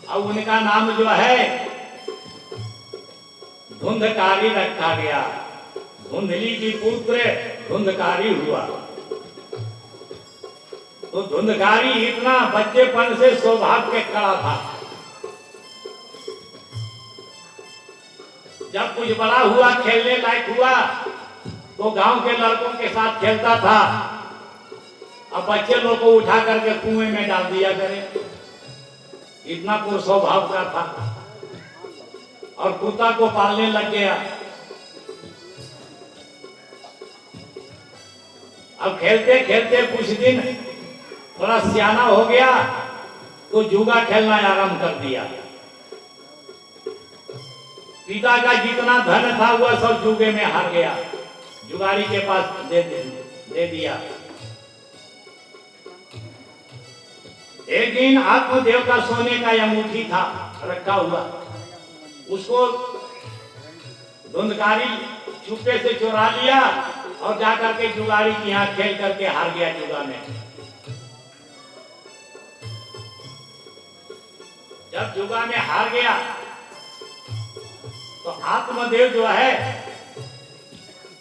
अब उनका नाम जो है धुंधकारी रखा गया, धुंधली की पुत्र धुंधकारी हुआ। तो धुंधकारी इतना बच्चेपन से स्वभाव के खड़ा था, जब कुछ बड़ा हुआ खेलने लायक हुआ तो गांव के लड़कों के साथ खेलता था। अब बच्चे लोग को उठा करके कुएं में डाल दिया करे, इतना पुरुष स्वभाव का था। और कुत्ता को पालने लग गया। अब खेलते खेलते कुछ दिन थोड़ा सियाना हो गया तो जुआ खेलना आरंभ कर दिया। पिता का जितना धन था वह सब जुए में हार गया, जुगारी के पास दे दिया। एक दिन आत्मदेव का सोने का अंगूठी था रखा हुआ, उसको धुंधकारी चुपके से चुरा लिया और जाकर के जुगारी की यहाँ खेल करके हार गया जुआ में। जब जुआ में हार गया तो आत्मदेव जो है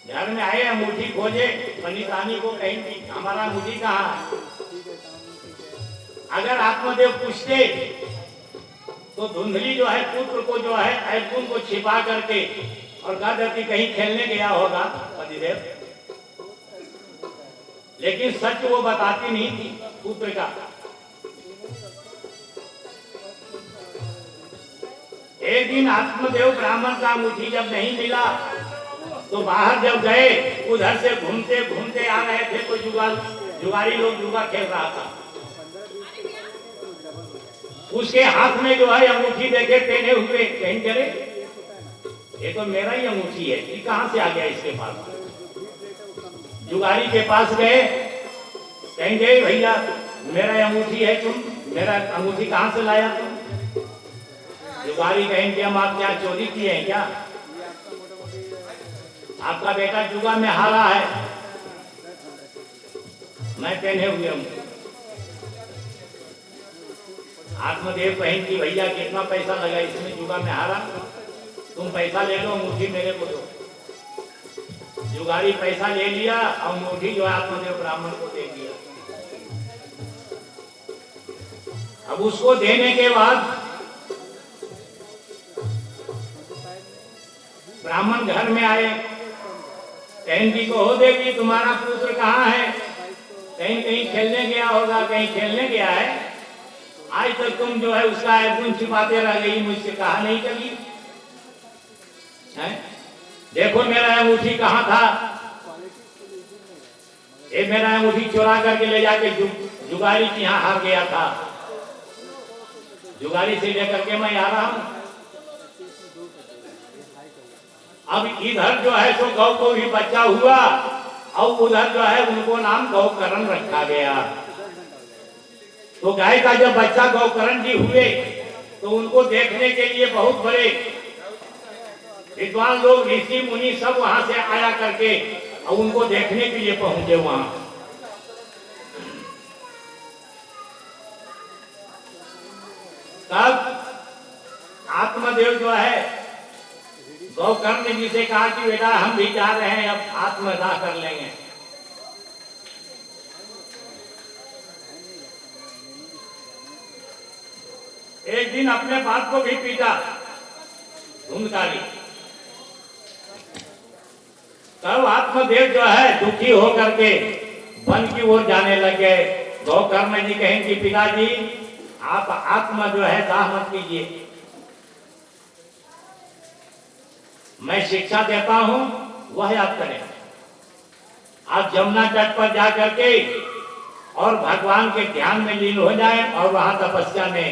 घर में आए, अंगूठी खोजे, पंडितानी को कहीं थी हमारा अंगूठी कहाँ है। अगर आत्मदेव पूछते तो धुंधली जो है पुत्र को जो है अर्जुन को छिपा करके और कह देती कहीं खेलने गया होगा पतिदेव, लेकिन सच वो बताती नहीं थी पुत्र का। एक दिन आत्मदेव ब्राह्मण का अंगूठी जब नहीं मिला तो बाहर जब गए, उधर से घूमते घूमते आ रहे थे तो जुगारी लोग जुआ खेल रहा था। उसके हाथ में जो है अंगूठी देखे पहने हुए, कहीं करे ये तो मेरा ही अंगूठी है, ये कहां से आ गया इसके पास। जुगारी के पास गए, कहेंगे भैया मेरा अंगूठी है, तुम मेरा अंगूठी कहां से लाया तुम। जुगारी कहेंगे हम आप क्या चोरी किए हैं क्या, आपका बेटा जुआ में हारा है, मैं पहने हुए हूं। आत्मदेव कहेंगे भैया कितना पैसा लगा इसमें, जुआ में हारा, तुम पैसा ले लो, अंगूठी मेरे को दो। जुगारी पैसा ले लिया और अंगूठी जो आत्मदेव ब्राह्मण को दे दिया। अब उसको देने के बाद ब्राह्मण घर में आए, कहेंगी को हो देवी तुम्हारा पुत्र कहाँ है, कहीं कहीं खेलने गया होगा, कहीं खेलने गया है, आज तक तुम जो है उसका अर्जुन छिपाते रह गई, मुझसे कहा नहीं कभी है? देखो मेरा अंगूठी कहाँ था, ये मेरा अंगूठी चुरा करके ले जाके जुगारी की यहाँ हार गया था, जुगारी से लेकर के मैं आ रहा हूं। अब इधर जो है तो गौ को भी बच्चा हुआ और उधर जो है उनको नाम गौकरण रखा गया। तो गाय का जब बच्चा गौकरण जी हुए तो उनको देखने के लिए बहुत बड़े विद्वान लोग, ऋषि मुनि सब वहां से आया करके और उनको देखने के लिए पहुंचे वहां। तब आत्मदेव जो है गौकर्ण जी से कहा कि बेटा हम भी जा रहे हैं, अब आत्मदाह कर लेंगे। एक दिन अपने बाप को भी पीटा धुंधकारी। तब आत्मदेव जो है दुखी होकर के वन की ओर जाने लगे। गौकर्ण जी कहेंगे पिताजी आप आत्मा जो है दाह मत कीजिए, मैं शिक्षा देता हूं वह आप करें। आप जमुना तट पर जाकर के और भगवान के ध्यान में लीन हो जाएं और वहां तपस्या में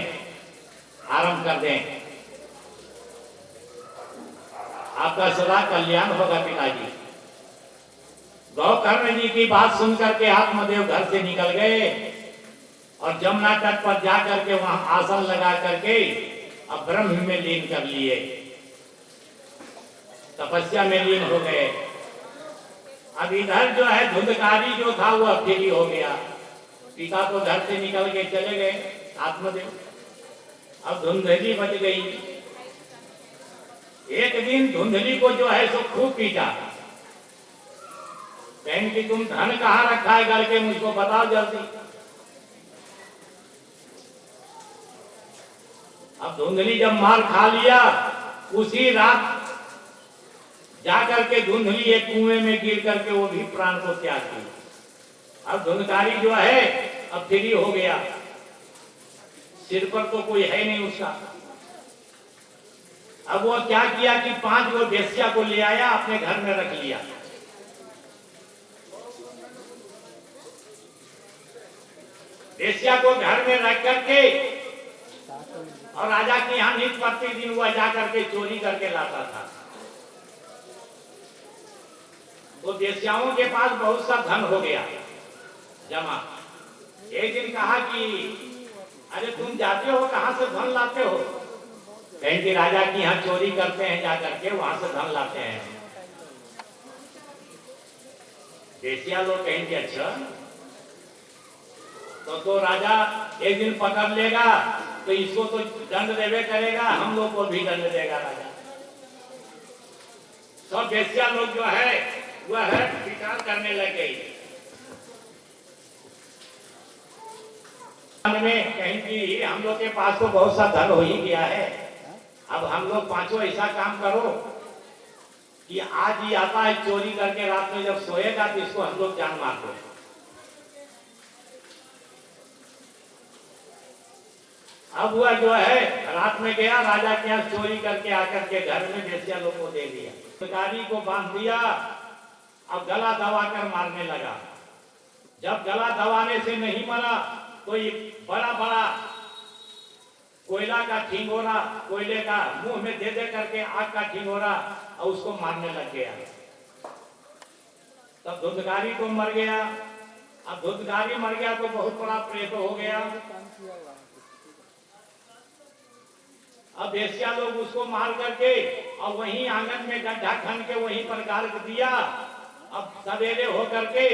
आरंभ कर दें, आपका सदा कल्याण होगा पिताजी। गौकर्ण जी की बात सुनकर के आत्मदेव घर से निकल गए और जमुना तट पर जाकर के वहां आसन लगा करके अब ब्रह्म में लीन कर लिए, तपस्या में लीन हो गए। अब इधर जो है धुंधकारी जो था वह फ्री हो गया, पिता तो घर से निकल के चले गए आत्मदेव, अब धुंधली बच गई। एक दिन धुंधली को जो है सो खूब पीटा, कहें कि तुम धन कहाँ रखा है करके मुझको बताओ जल्दी। अब धुंधली जब मार खा लिया, उसी रात जाकर के धुंधली एक कुएं में गिर करके वो भी प्राण को त्याग दिया। अब धुंधकारी जो है अब फ्री हो गया, सिर पर तो कोई है नहीं उसका। अब वो क्या किया कि 5 गो वेश्या को ले आया, अपने घर में रख लिया। वेश्या को घर में रख करके और राजा के यहाँ नित्य प्रतिदिन हुआ जा करके चोरी करके लाता था। तो वेश्याओं के पास बहुत सा धन हो गया जमा। एक दिन कहा कि अरे तुम जाते हो कहां से धन लाते हो? कहीं कि राजा की यहाँ चोरी करते हैं, जा करके वहां से धन लाते हैं। वेश्या लोग कहेंगे अच्छा तो राजा एक दिन पकड़ लेगा तो इसको तो दंड देवे करेगा, हम लोग को भी दंड देगा राजा। सब वेश्या लोग जो है वह है विचार करने लग गई में कहीं कि हम लोग के पास तो बहुत सा धन हो ही गया है, अब हम लोग पांचों ऐसा काम करो कि आज ही आता है चोरी करके रात में जब सोएगा तो इसको हम लोग जान मार दो। अब हुआ जो है रात में गया राजा के यहाँ चोरी करके आकर के घर में वेश्या लोग को दे दिया, शिकारी को बांध दिया। अब गला दबाकर मारने लगा। जब गला दबाने से नहीं मरा तो ये बड़ा बड़ा कोयला का ठिंगोरा कोयले का मुंह में दे दे करके आग का ठिंगोरा और उसको मारने लग गया। तब धुंधकारी तो मर गया। अब धुंधकारी मर गया तो बहुत बड़ा प्रेत हो गया। अब वेश्या लोग उसको मार करके और वहीं आंगन में गड्ढा खन के वहीं पर गाड़ दिया। अब सवेरे हो करके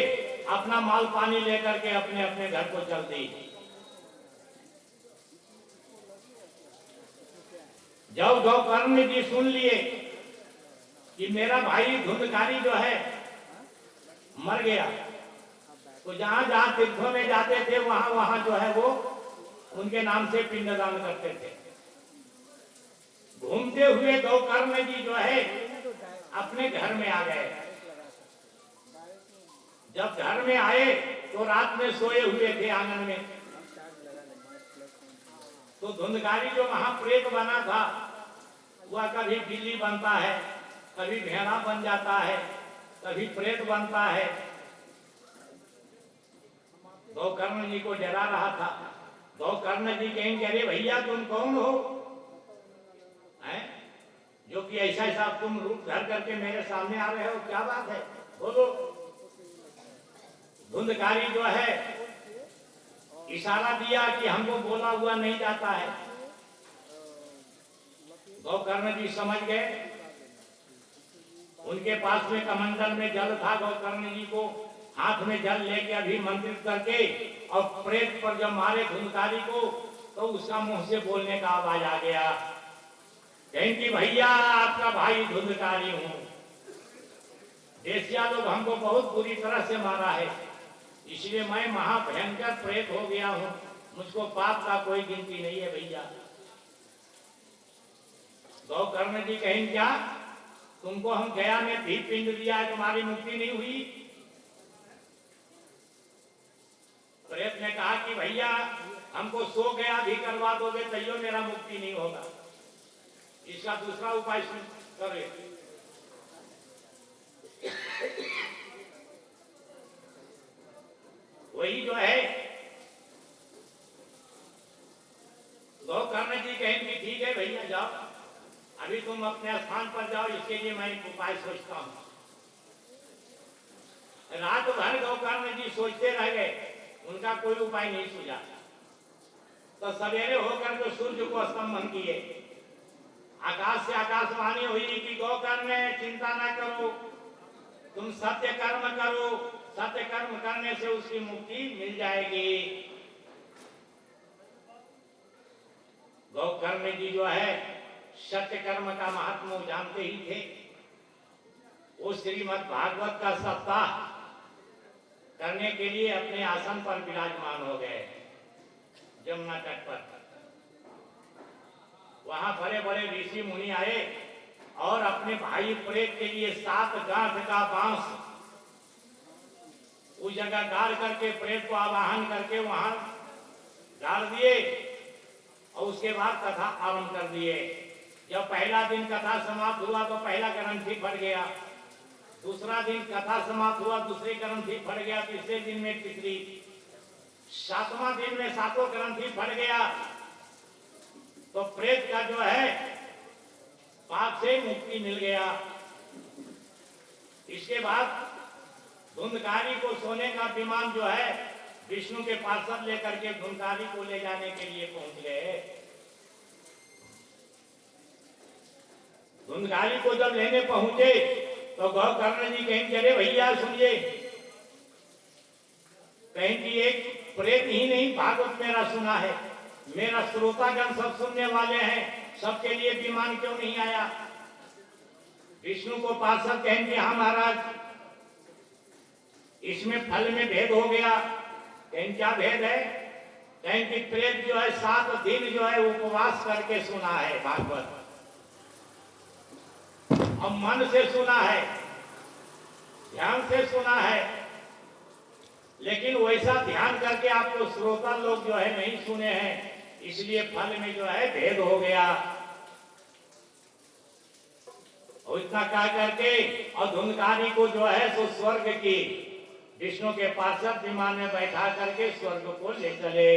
अपना माल पानी लेकर के अपने अपने घर को चल दी। जब गौकर्ण जी सुन लिए कि मेरा भाई धुंधकारी जो है मर गया, तो जहां जहां तीर्थों में जाते थे वहां वहां जो है वो उनके नाम से पिंडदान करते थे। घूमते हुए गौकर्ण जी जो है अपने घर में आ गए। जब घर में आए तो रात में सोए हुए थे आंगन में। तो धुंधकारी जो महाप्रेत बना था वह कभी बिल्ली बनता है, कभी भेड़ा बन जाता है, कभी प्रेत बनता है। गौकर्ण जी को डरा रहा था। गौकर्ण जी कहेंगे अरे भैया तुम कौन हो हैं? जो कि ऐसा ऐसा तुम रूप धर करके मेरे सामने आ रहे हो, क्या बात है बोलो। धुंधकारी जो है इशारा दिया कि हमको बोला हुआ नहीं जाता है। गौकर्ण जी समझ गए। उनके पास में कमंडल में जल था। गौकर्ण जी को हाथ में जल लेके अभिमंत्रित करके और प्रेत पर जब मारे धुंधकारी को तो उसका मुंह से बोलने का आवाज आ गया, कहें कि भैया आपका भाई धुंधकारी हूं। वेश्या लोग हमको बहुत बुरी तरह से मारा है, इसलिए मैं महाभयंकर प्रेत हो गया हूं। मुझको पाप का कोई गिनती नहीं है भैया। गौकर्ण जी कहें क्या तुमको हम गया में भी पिंड दिया है, तुम्हारी मुक्ति नहीं हुई? प्रेत ने कहा कि भैया हमको सो गया भी करवा दोगे तैयो मेरा मुक्ति नहीं होगा, इसका दूसरा उपाय करे। वही जो है गौकर्ण जी कहेंगे ठीक है भैया जाओ, अभी तुम अपने स्थान पर जाओ, इसके लिए मैं एक उपाय सोचता हूं। रात भर गौकर्ण जी सोचते रह गए, उनका कोई उपाय नहीं सूझा। तो सवेरे होकर के सूर्य को स्तंभन किए। आकाश से आकाशवाणी हुई कि गौकर्ण चिंता न करो, तुम सत्य कर्म करो, सत्य कर्म करने से उसकी मुक्ति मिल जाएगी। गौकर्ण जी जो है सत्य कर्म का महात्मा जानते ही थे। वो श्रीमद् भागवत का सप्ताह करने के लिए अपने आसन पर विराजमान हो गए जमुना तट पर। वहां बड़े बड़े ऋषि मुनि आए और अपने भाई प्रेत के लिए 7 गांठ का बांस उस जगह गाड़ करके प्रेत को आवाहन करके वहां डाल दिए और उसके बाद कथा आरंभ कर दिए। जब पहला दिन कथा समाप्त हुआ तो पहला ग्रंथि फट गया, दूसरा दिन कथा समाप्त हुआ दूसरी ग्रंथि फट गया, तीसरे दिन में तीसरी, 7वां दिन में सातों ग्रंथि फट गया तो प्रेत का जो है पाप से मुक्ति मिल गया। इसके बाद धुंधकारी को सोने का विमान जो है विष्णु के पार्षद लेकर के धुंधकारी को ले जाने के लिए पहुंच गए। धुंधकारी को जब लेने पहुंचे तो गौकर्ण जी कहें अरे भैया सुनिए, कहें कि एक प्रेत ही नहीं भागवत मेरा सुना है, मेरा श्रोतागण सब सुनने वाले हैं, सबके लिए विमान क्यों नहीं आया? विष्णु को पार्षद कहेंगे हाँ महाराज, इसमें फल में भेद हो गया। कहें क्या भेद है? कहें कि प्रेत जो है 7 दिन जो है उपवास करके सुना है भागवत, अब मन से सुना है, ध्यान से सुना है, लेकिन वैसा ध्यान करके आपको श्रोता लोग जो है नहीं सुने हैं, इसलिए फल में जो है भेद हो गया। और इतना कह करके और धुंधकारी को जो है सो स्वर्ग की विष्णु के पार्षद विमान में बैठा करके स्वर्ग को ले चले।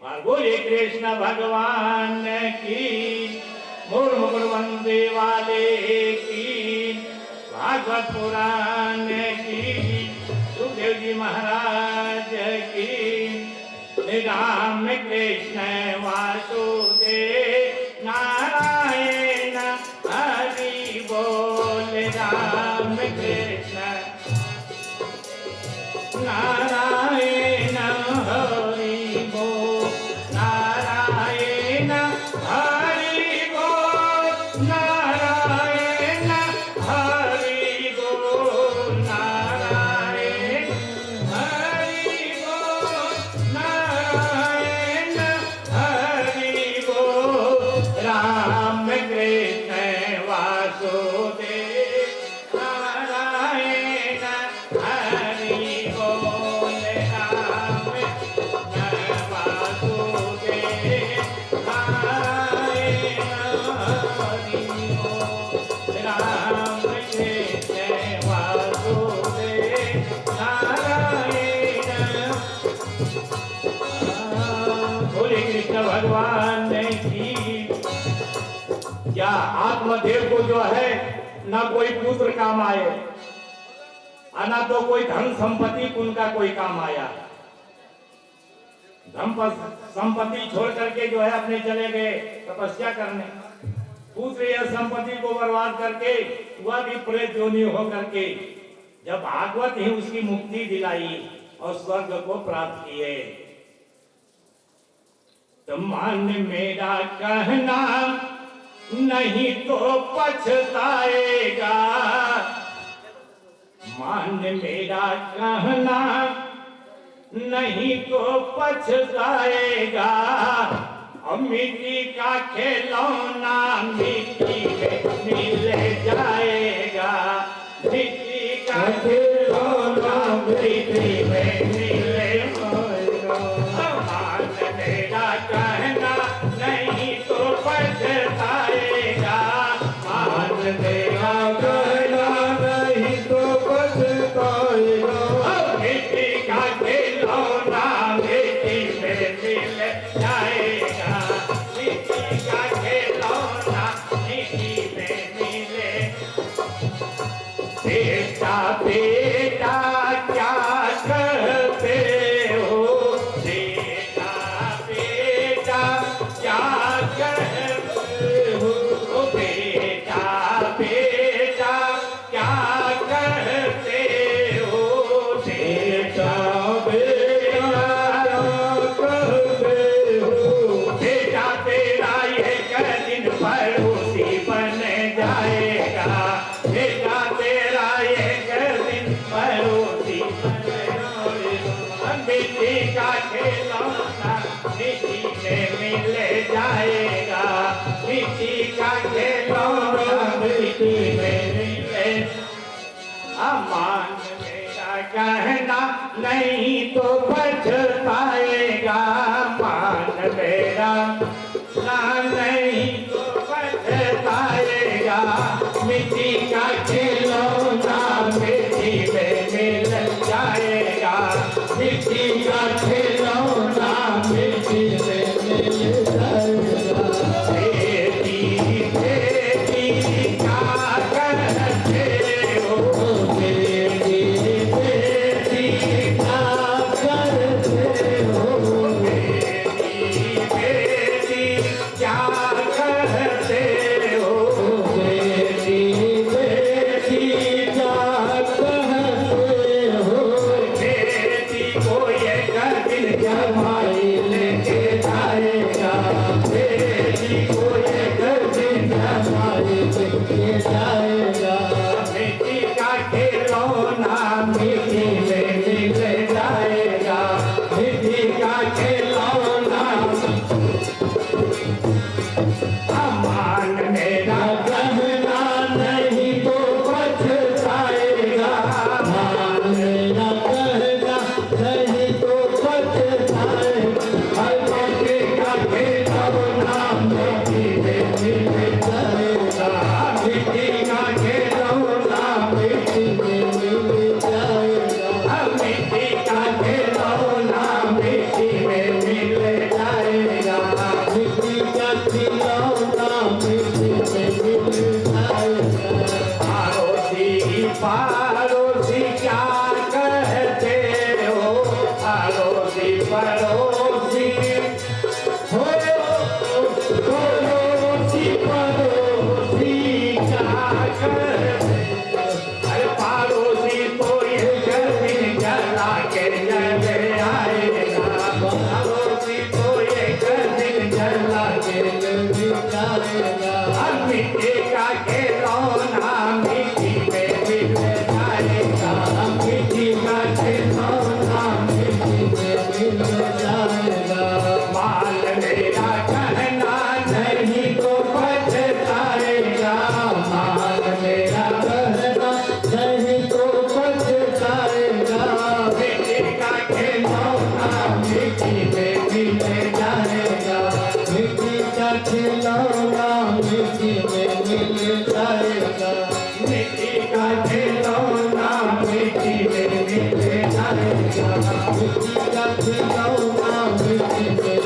और बोले कृष्ण भगवान की, मुर्मुर वंदे वाले की, भागवत पुराण की, सुखदेव जी महाराज की। राम कृष्ण वासुदेव नारायण हरि बोल। राम कृष्ण नारायण हरि बोल, नारायण हरि बोल, नारायण हरि बोल, नारायण हरि बोल, नारायण हरि बोल। राम कृष्ण वासुदेव नारायण हरि बोल। राम कृष्ण वासुदेव नारायण हरि बोल। राम कृष्ण वासुदेव नारायण। बोले कृष्ण भगवान की। क्या आत्मदेव को जो है ना कोई पुत्र काम आए और ना तो कोई धन संपत्ति उनका कोई काम आया। धन संपत्ति छोड़ करके जो है अपने चले गए तपस्या करने, पुत्र या संपत्ति को बर्बाद करके वह भी प्रेत योनि हो करके जब भागवत ही उसकी मुक्ति दिलाई और स्वर्ग को प्राप्त किए। तो मान मेरा कहना नहीं तो पछताएगा, मान मेरा कहना नहीं तो पछताएगा। और मिट्टी का खिलौना मिट्टी में मिल जाएगा, मिट्टी का खिलौना मिट्टी में मिल जाएगा। मान मेरा कहना नहीं तो पछताएगा, मान मेरा कहना नहीं तो पछताएगा। मिट्टी का खिलौना मिट्टी में मिल जाएगा, मिट्टी का खिलौना मिट्टी में मिले। बेटा बेटा क्या कहते हो, बेटा बेटा क्या कहते हो, बेटा बेटा क्या कहते हो, बेटा बेटा कहते हो। बेटा तेरा एक दिन पड़ोसी बन जाएगा, बेटा तेरा एक दिन पड़ोसी बन जाएगा। मिट्टी का खिलौना मिट्टी में मिल जाएगा, मिट्टी का खिलौना मिट्टी में मिले। मान मेरा कहना नहीं तो पछताएगा, मान मेरा नहीं तो पछताएगा। मिट्टी का खिलौना मिट्टी में मिल जाएगा, मिट्टी का खिलौना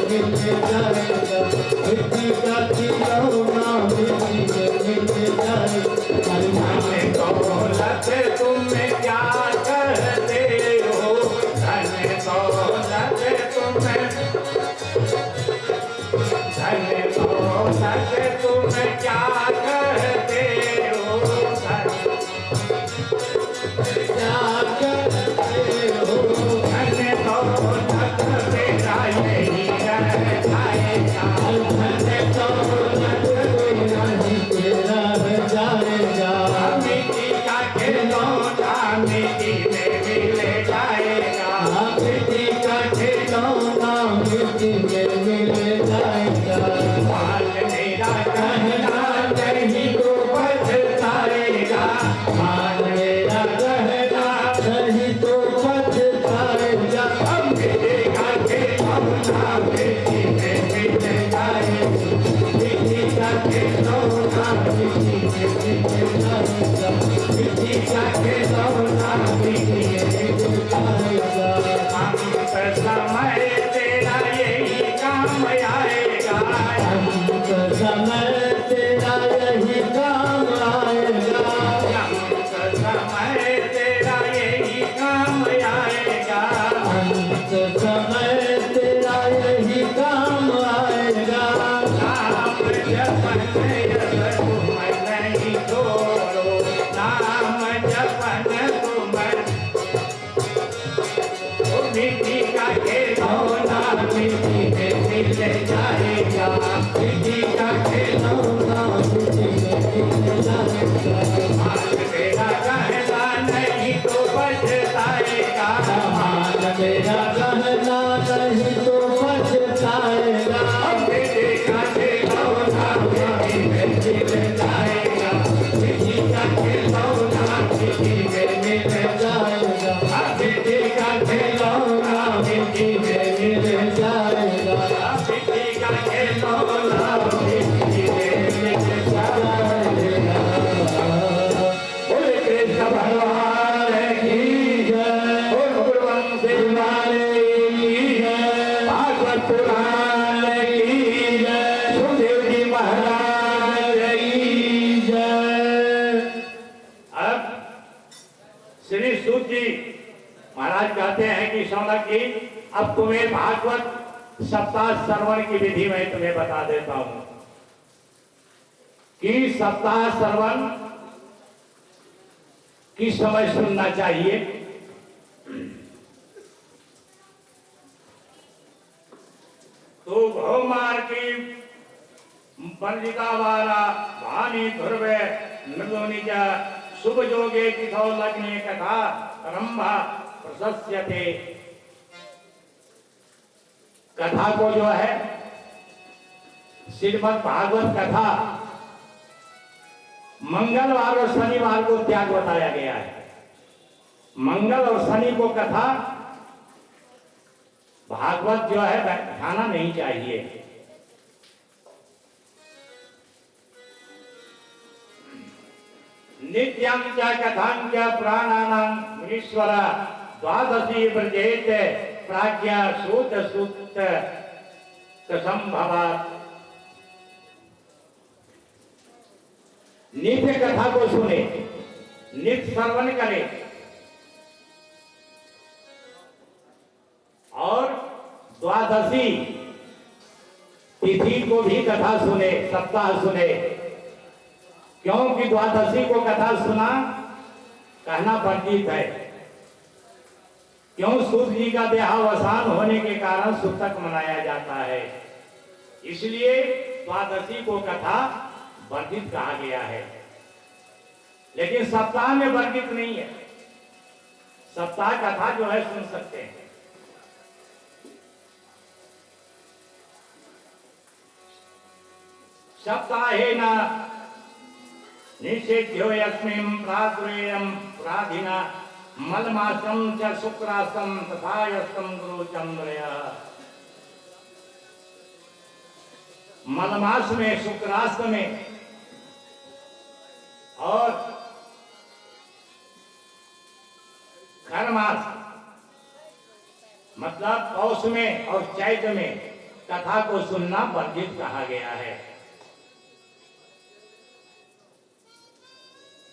मिल जाएगा, मिट्टी का खिलौना मिट्टी में मिल जाएगा। धन दौलत तुम क्या कहते हो, धन दौलत तुम, धन दौलत तुम क्या कहते हो, धन क्या कहते हो, धन दौलत तेरा यही रह जाएगा, धन दौलत तेरा ही तेरा रह जाएगा। मिट्टी का खिलौना मिट्टी में मिल जाएगा, मिट्टी का खिलौना मिट्टी में मिल जाएगा। आज मेरा कहना नहीं तो पछताएगा, मान मेरा कहना नहीं तो पछताएगा। मिट्टी का खिलौना मिट्टी में मिल जाएगा, मिट्टी का खिलौना मिट्टी में मिल जाएगा, मिट्टी का खिलौना मिट्टी में मिल जाएगा। अंत समय तेरा यही काम आएगा, अंत समय तेरा यही काम आएगा। अंत समय तेरा यही काम आएगा, अंत समय तेरा यही काम आएगा। नाम जपन तुम नहीं छोड़ो, नाम जपन तुम, मिट्टी का खिलौना मिट्टी में मिल जाएगा, मिट्टी का खिलौना मिट्टी में मिल जाएगा। आज मेरा कहना नहीं तो पछताएगा, मान मेरा कहना नहीं तो पछताएगा। मिट्टी का खिलौना मिट्टी में मिल जाएगा, मिट्टी का खिलौना मिट्टी में मिल जाएगा। मिट्टी का खिलौना मिट्टी में मिल जाएगा। मिट्टी का खिलौना मिट्टी में मिल जाएगा। बोले कृष्ण भगवान की जय, बोल भगवान शिवाले की जय, भागवत पुराण की जय, सुखदेव जी महाराज की जय। अब श्री सूत जी महाराज कहते हैं कि शौनक जी, अब तुम्हें भागवत सप्ताह श्रवण की विधि मैं तुम्हें बता देता हूं कि सप्ताह श्रवण किस समय सुनना चाहिए। तो भौमार की पंडिता वाला भानी ध्रुवे मृदुनिज शुभ जोगे तिथौ लग्ने कथा रंभा प्रशस्यते। कथा को जो है श्रीमद् भागवत कथा मंगलवार और शनिवार को त्याग बताया गया है। मंगल और शनि को कथा भागवत जो है खाना नहीं चाहिए। नित्यं च कथं च प्राणानां मुनीश्वर द्वादशी व्रजेत प्राज्ञा सूत सूत संभवात्। नित्य कथा को सुने, नित्य श्रवण करे और द्वादशी तिथि को भी कथा सुने, सप्ताह सुने। क्योंकि द्वादशी को कथा सुना कहना वर्जित है। क्यों? सूत जी का देहावसान होने के कारण सुतक मनाया जाता है, इसलिए द्वादशी को कथा वर्जित कहा गया है। लेकिन सप्ताह में वर्जित नहीं है, सप्ताह कथा जो है सुन सकते हैं। सप्ताहेन निषेध्यो यस्मिन् प्रातुरेयं प्राधिना मलमासं च शुक्रासं तथा यस्तं गुरुचंद्रया। मलमास में, शुक्रास्त में और खरमास मतलब पौष में और चैत में कथा को सुनना वर्जित कहा गया है।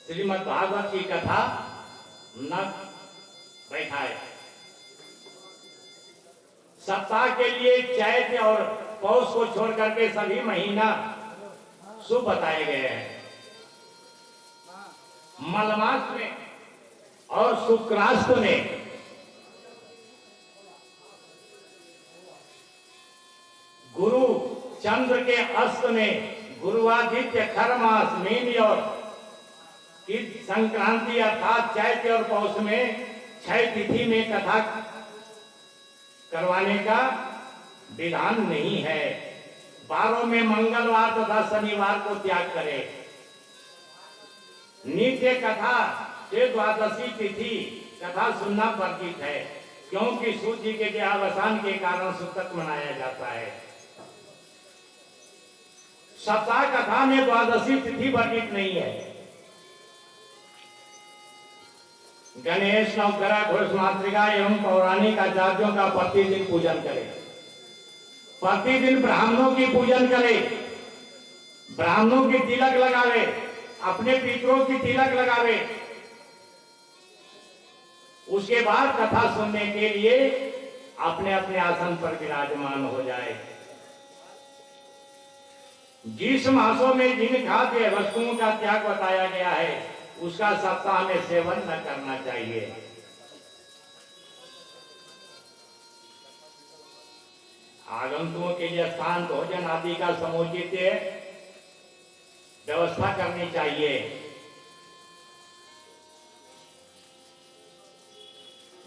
श्रीमद् भागवत की कथा न बैठाए। सप्ताह के लिए चैत्र और पौष को छोड़ करके सभी महीना शुभ बताए गए हैं। मलमास में और शुक्रास्त में गुरु चंद्र के अस्त में गुरुवादित्य खर मास मीन और संक्रांति अर्थात चैत्र और पौष में 6 तिथि में कथा करवाने का विधान नहीं है। 12 में मंगलवार तथा शनिवार को त्याग करें। नित्य कथा से द्वादशी तिथि कथा सुनना वर्जित है, क्योंकि सूर्य जी के देहावसान के कारण सूतक मनाया जाता है। सप्ताह कथा में द्वादशी तिथि वर्जित नहीं है। गणेश नवग्रह घोष मातृका एवं पौराणिक आचार्यों का प्रतिदिन पूजन करें। प्रतिदिन ब्राह्मणों की पूजन करें, ब्राह्मणों की तिलक लगावे, अपने पितरों की तिलक लगावे। उसके बाद कथा सुनने के लिए अपने अपने आसन पर विराजमान हो जाए। जिस मासों में जिन खाद्य वस्तुओं का त्याग बताया गया है उसका सप्ताह में सेवन न करना चाहिए। आगंतुकों के लिए स्थान भोजन आदि का समुचित व्यवस्था करनी चाहिए।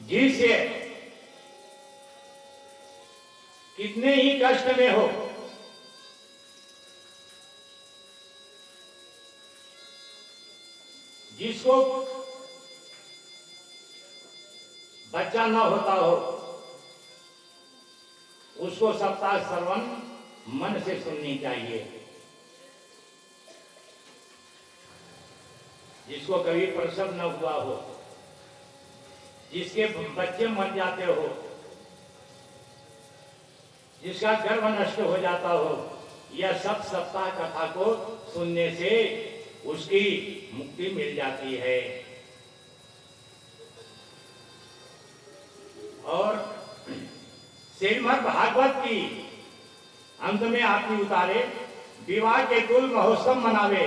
जिससे कितने ही कष्ट में हो जिसको बच्चा न होता हो उसको सप्ताह श्रवण मन से सुननी चाहिए। जिसको कभी प्रसव न हुआ हो, जिसके बच्चे मर जाते हो, जिसका गर्भ नष्ट हो जाता हो, यह सब सप्ताह कथा को सुनने से उसकी मुक्ति मिल जाती है। और श्रीमद् भागवत की अंत में आरती उतारे, विवाह के कुल महोत्सव मनावे,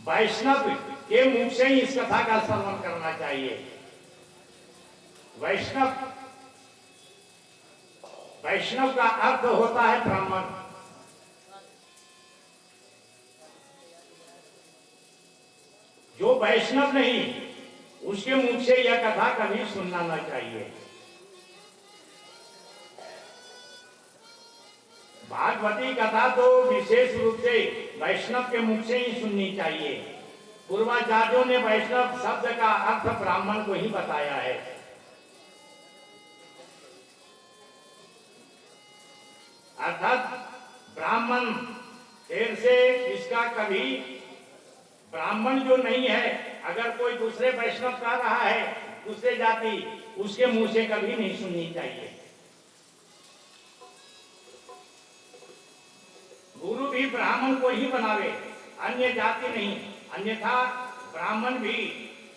वैष्णव के मुख से ही इस कथा का श्रवण करना चाहिए। वैष्णव का अर्थ होता है ब्राह्मण। जो वैष्णव नहीं उसके मुख से यह कथा कभी सुनना ना चाहिए। भागवती कथा तो विशेष रूप से वैष्णव के मुख से ही सुननी चाहिए। पूर्वाचार्यों ने वैष्णव शब्द का अर्थ ब्राह्मण को ही बताया है। अर्थात ब्राह्मण फिर से इसका कभी ब्राह्मण जो नहीं है, अगर कोई दूसरे वैष्णव का रहा है, दूसरे जाति, उसके मुंह से कभी नहीं सुननी चाहिए। गुरु भी ब्राह्मण को ही बनावे, अन्य जाति नहीं, अन्यथा ब्राह्मण भी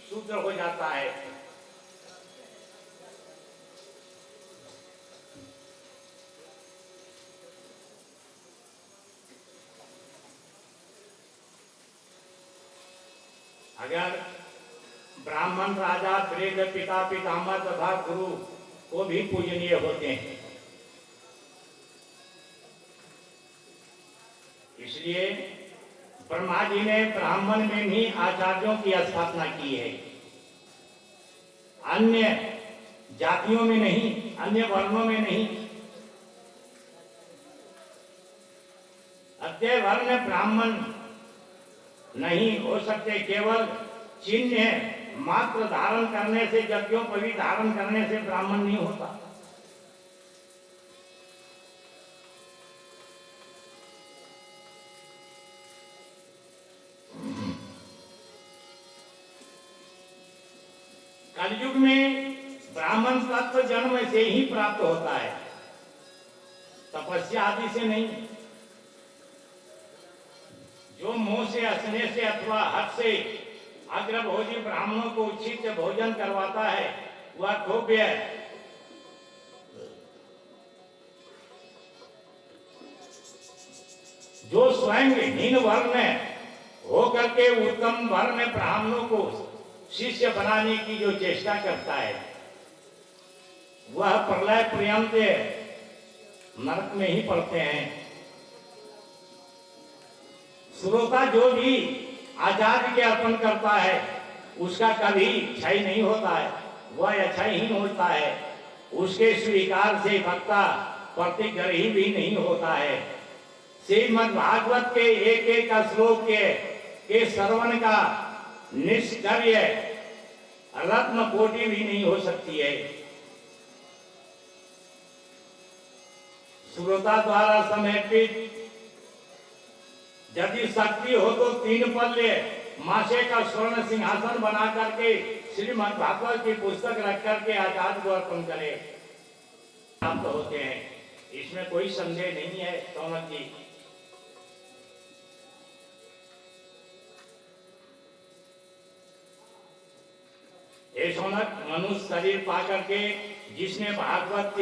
शूद्र हो जाता है। अगर ब्राह्मण राजा वेद पिता पितामह तथा गुरु को भी पूजनीय होते हैं, इसलिए ब्रह्मा जी ने ब्राह्मण में भी आचार्यों की स्थापना की है, अन्य जातियों में नहीं, अन्य वर्णों में नहीं। अत्यय वर्ण ब्राह्मण नहीं हो सकते, केवल चिन्ह मात्र धारण करने से, यज्ञों पर भी धारण करने से ब्राह्मण नहीं होता। कलयुग में ब्राह्मण तत्व तत्व जन्म से ही प्राप्त होता है, तपस्या आदि से नहीं। जो मुंह से, हंसने से अथवा हाथ से अग्रभोजी ब्राह्मणों को उचित भोजन करवाता है, वह गोप्य है। जो स्वयं हीन वर्ण होकर के उत्तम वर्ण ब्राह्मणों को शिष्य बनाने की जो चेष्टा करता है, वह प्रलय पर्यंत नरक में ही पड़ते हैं। श्रोता जो भी आचार्य के अर्पण करता है, उसका कभी क्षय नहीं होता है, वह अक्षयहीन होता है। उसके स्वीकार से भक्ता प्रतिग्रही भी नहीं होता है। श्रीमद् भागवत के एक एक श्लोक के श्रवण का निष्कर्य रत्न कोटि भी नहीं हो सकती है। श्रोता द्वारा समर्पित यदि शक्ति हो तो 3 पल्ले मासे का स्वर्ण सिंहासन बना करके श्रीमद् भागवत की पुस्तक रख करके आचार्य को अर्पण करे, प्राप्त होते हैं। इसमें कोई संदेह नहीं है सौनक जी। ये सौनक मनुष्य शरीर पा करके जिसने भागवत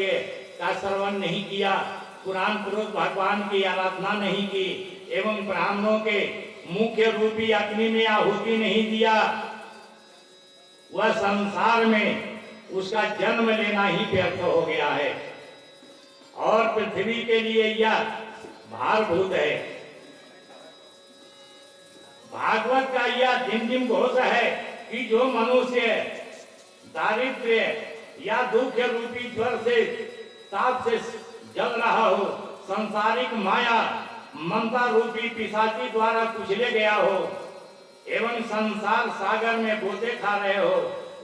का श्रवण नहीं किया, पुराण पुरुष भगवान की आराधना नहीं की एवं ब्राह्मणों के मुख्य रूपी अग्नि में आहुति नहीं दिया, वह संसार में उसका जन्म लेना ही व्यर्थ हो गया है और पृथ्वी के लिए यह भारभूत है। भागवत का यह दिन घोष है कि जो मनुष्य दारिद्र्य या दुख रूपी ज्वर से, ताप से जल रहा हो, सांसारिक माया ममता रूपी पिशाची द्वारा कुचले गया हो एवं संसार सागर में गोते खा रहे हो,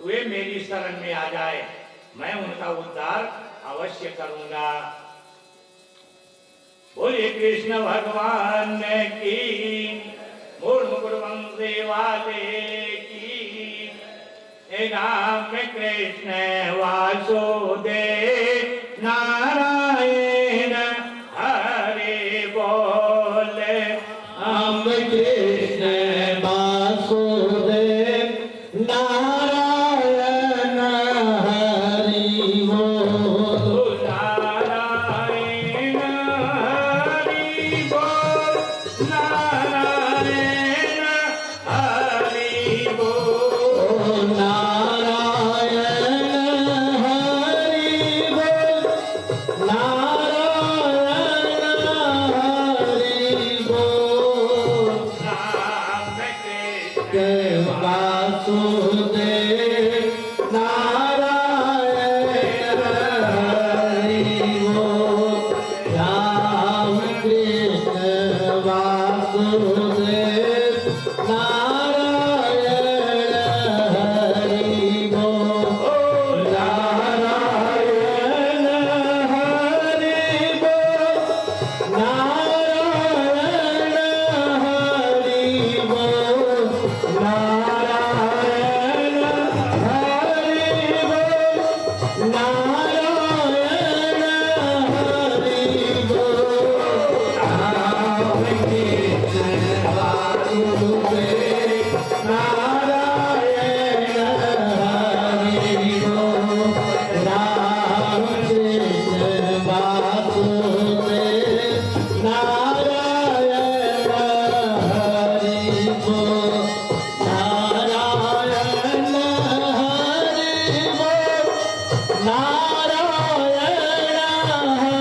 वे मेरी शरण में आ जाए, मैं उनका उद्धार अवश्य करूंगा। बोले कृष्ण भगवान की, मुर्मुकुर वंशे वाले की, राम कृष्ण वासुदेव नारायण हरे बोल। राम कृष्ण वासुदेव नारायण हरि बोल। नारायण हरि बोल, नारायण हरि बोल। नारायण हरि बोल, नारायण हरि बोल। राम कृष्ण जय वासुदेव नारायण हरि बोल। राम कृष्ण वासुदेव नारायण हरि बोल। नारायण हरि बोल, नारायण हरि बोल। नारायण हरि बोल, नारायण हरि बोल। राम कृष्ण वासुदेव नारायण हरि बोल। राम कृष्ण वासुदेव नारायण हरि बोल। नारायण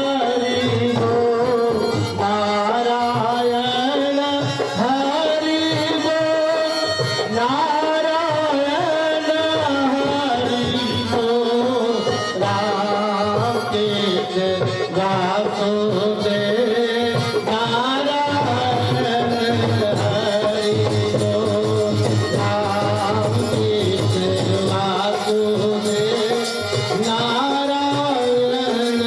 हरि बोल, नारायण हरि बोल। नारायण हरि बोल, नारायण हरि बोल। राम कृष्ण वासुदेव नारायण हरि बोल। राम कृष्ण वासुदेव नारायण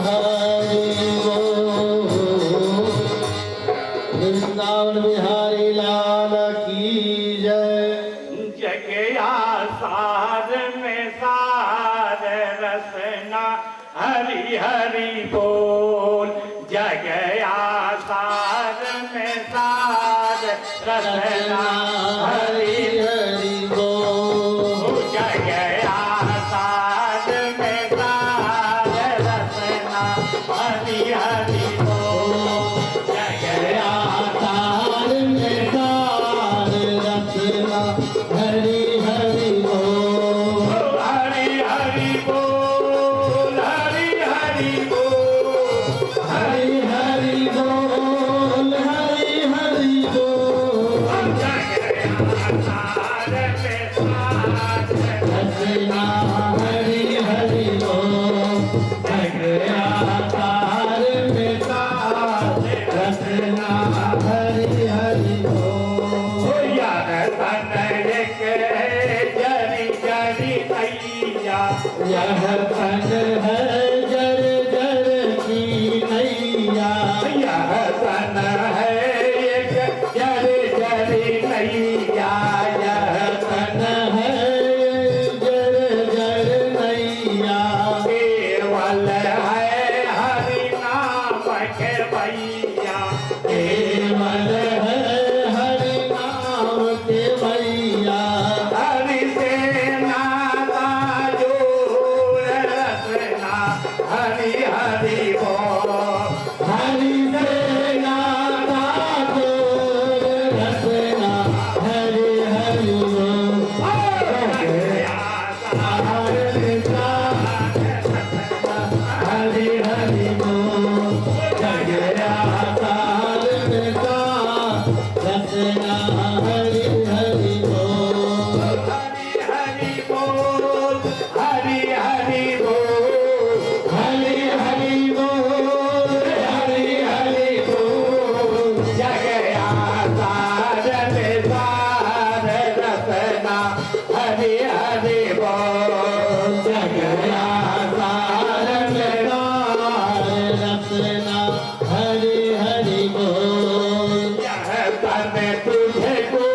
हरि बोल। वृंदावन बिहारी लाल की जय। जग आसार में सार रस हरि हरि बोल। जग आसार में सार रसना हरि हरि बोल। जग आसार में सार रसना हरि हरि बोल। जग आसार में सार रसना हरि हरि बोल। हरि हरि बोल। हरि हरि बोल। हरि हरि बोल। हरि हरि बोल। जग आसार में सार रसना हरि हरि बोल। जग आसार में सार रसना हरि हरि बोल। यार तन एक जरी जरी तैया। यह तन है जर जर की नैया। यह तन है एक जरी जरी नैया। यह तन है जर जर नैया। केवल है हरि नाम के भैया। केवल है हरि नाम के भैया। हरि से नाता जोड़ रसना हरि हरि बोल। हरि से नाता जोड़ रसना हरि हरि बोल। हरि हरि बोल। जग आसार में सार रसना हरि हरि बोल। हरि हरि बोल। हरि हरि बोल। हरि हरि बोल। हरि हरि बोल। जग आसार में सार रसना हरि हरि बोल। जग आसार में सार रसना हरि हरि बोल। यह तन तुझे को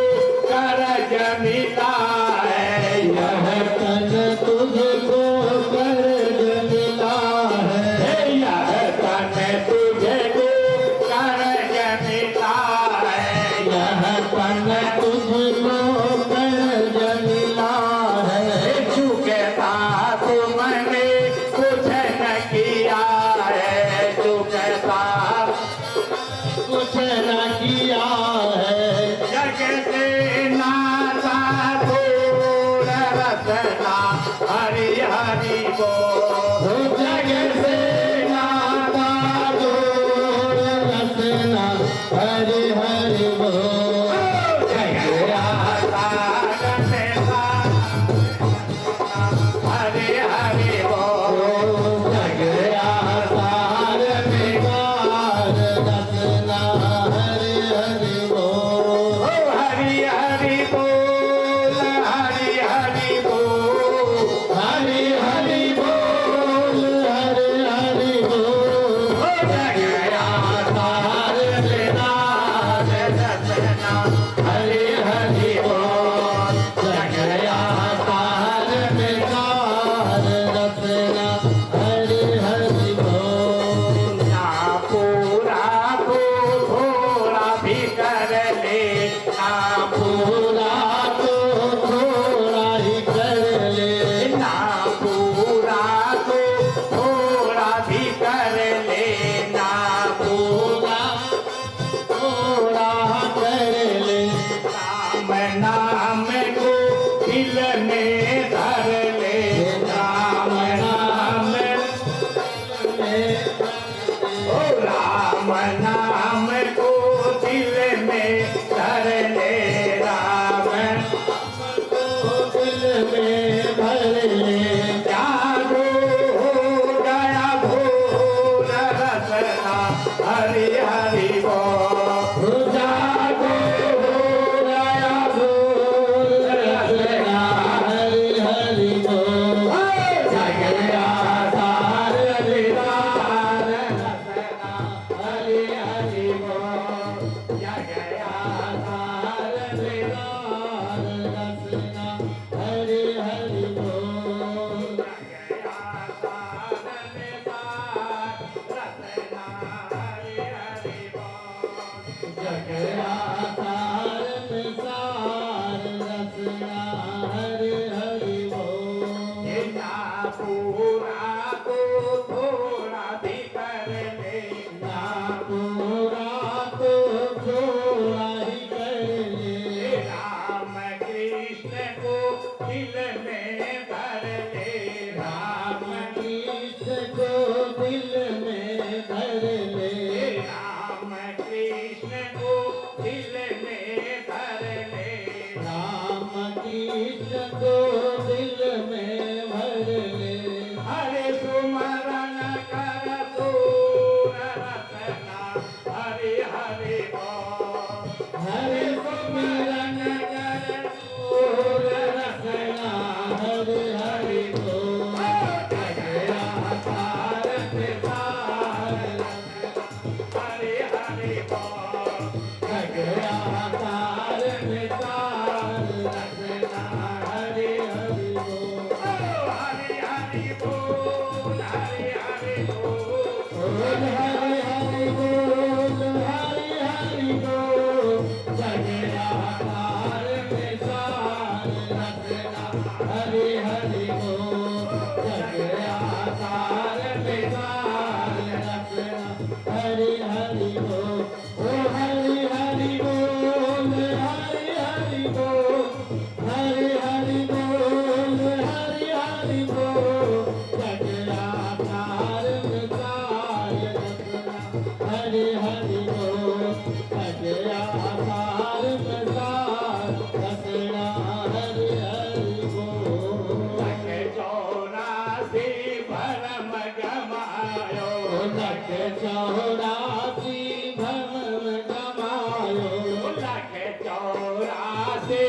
करज मिला है। यह तन तुझको कर्ज मिला है। यह तन तुझे को करज मिला है। यह तन तुझको कर्ज मिला है। चुकता तुमने कुछ न किया है। चुकता कुछ न किया है। जग से नाता जोड़ रसना हरि हरि बोल। जग से नाता जोड़ रसना हरि हरि बोल। जग आसार में सार हरि हरि बोल। जग विशाल हरे हरे बोल जगया तार विशाल रचना हरि हरि बोल हरे हरे बोल हरे हरे बोल बोल हरि हरि बोल हरि हरि बोल जगया तार विशाल रचना हरि हरि बोल जगया तार विशाल रचना हरि हरि बोल ओ हरि हरि बोल हरि हरि बोल हरि हरि बोल हरि हरि बोल जगया तार विशाल रचना हरि हरि बोल जगया तार विशाल रचना हरि हरि बोल लख चौरासी भरम गमायो लख चौरासी भवन गमायो लख चौरासी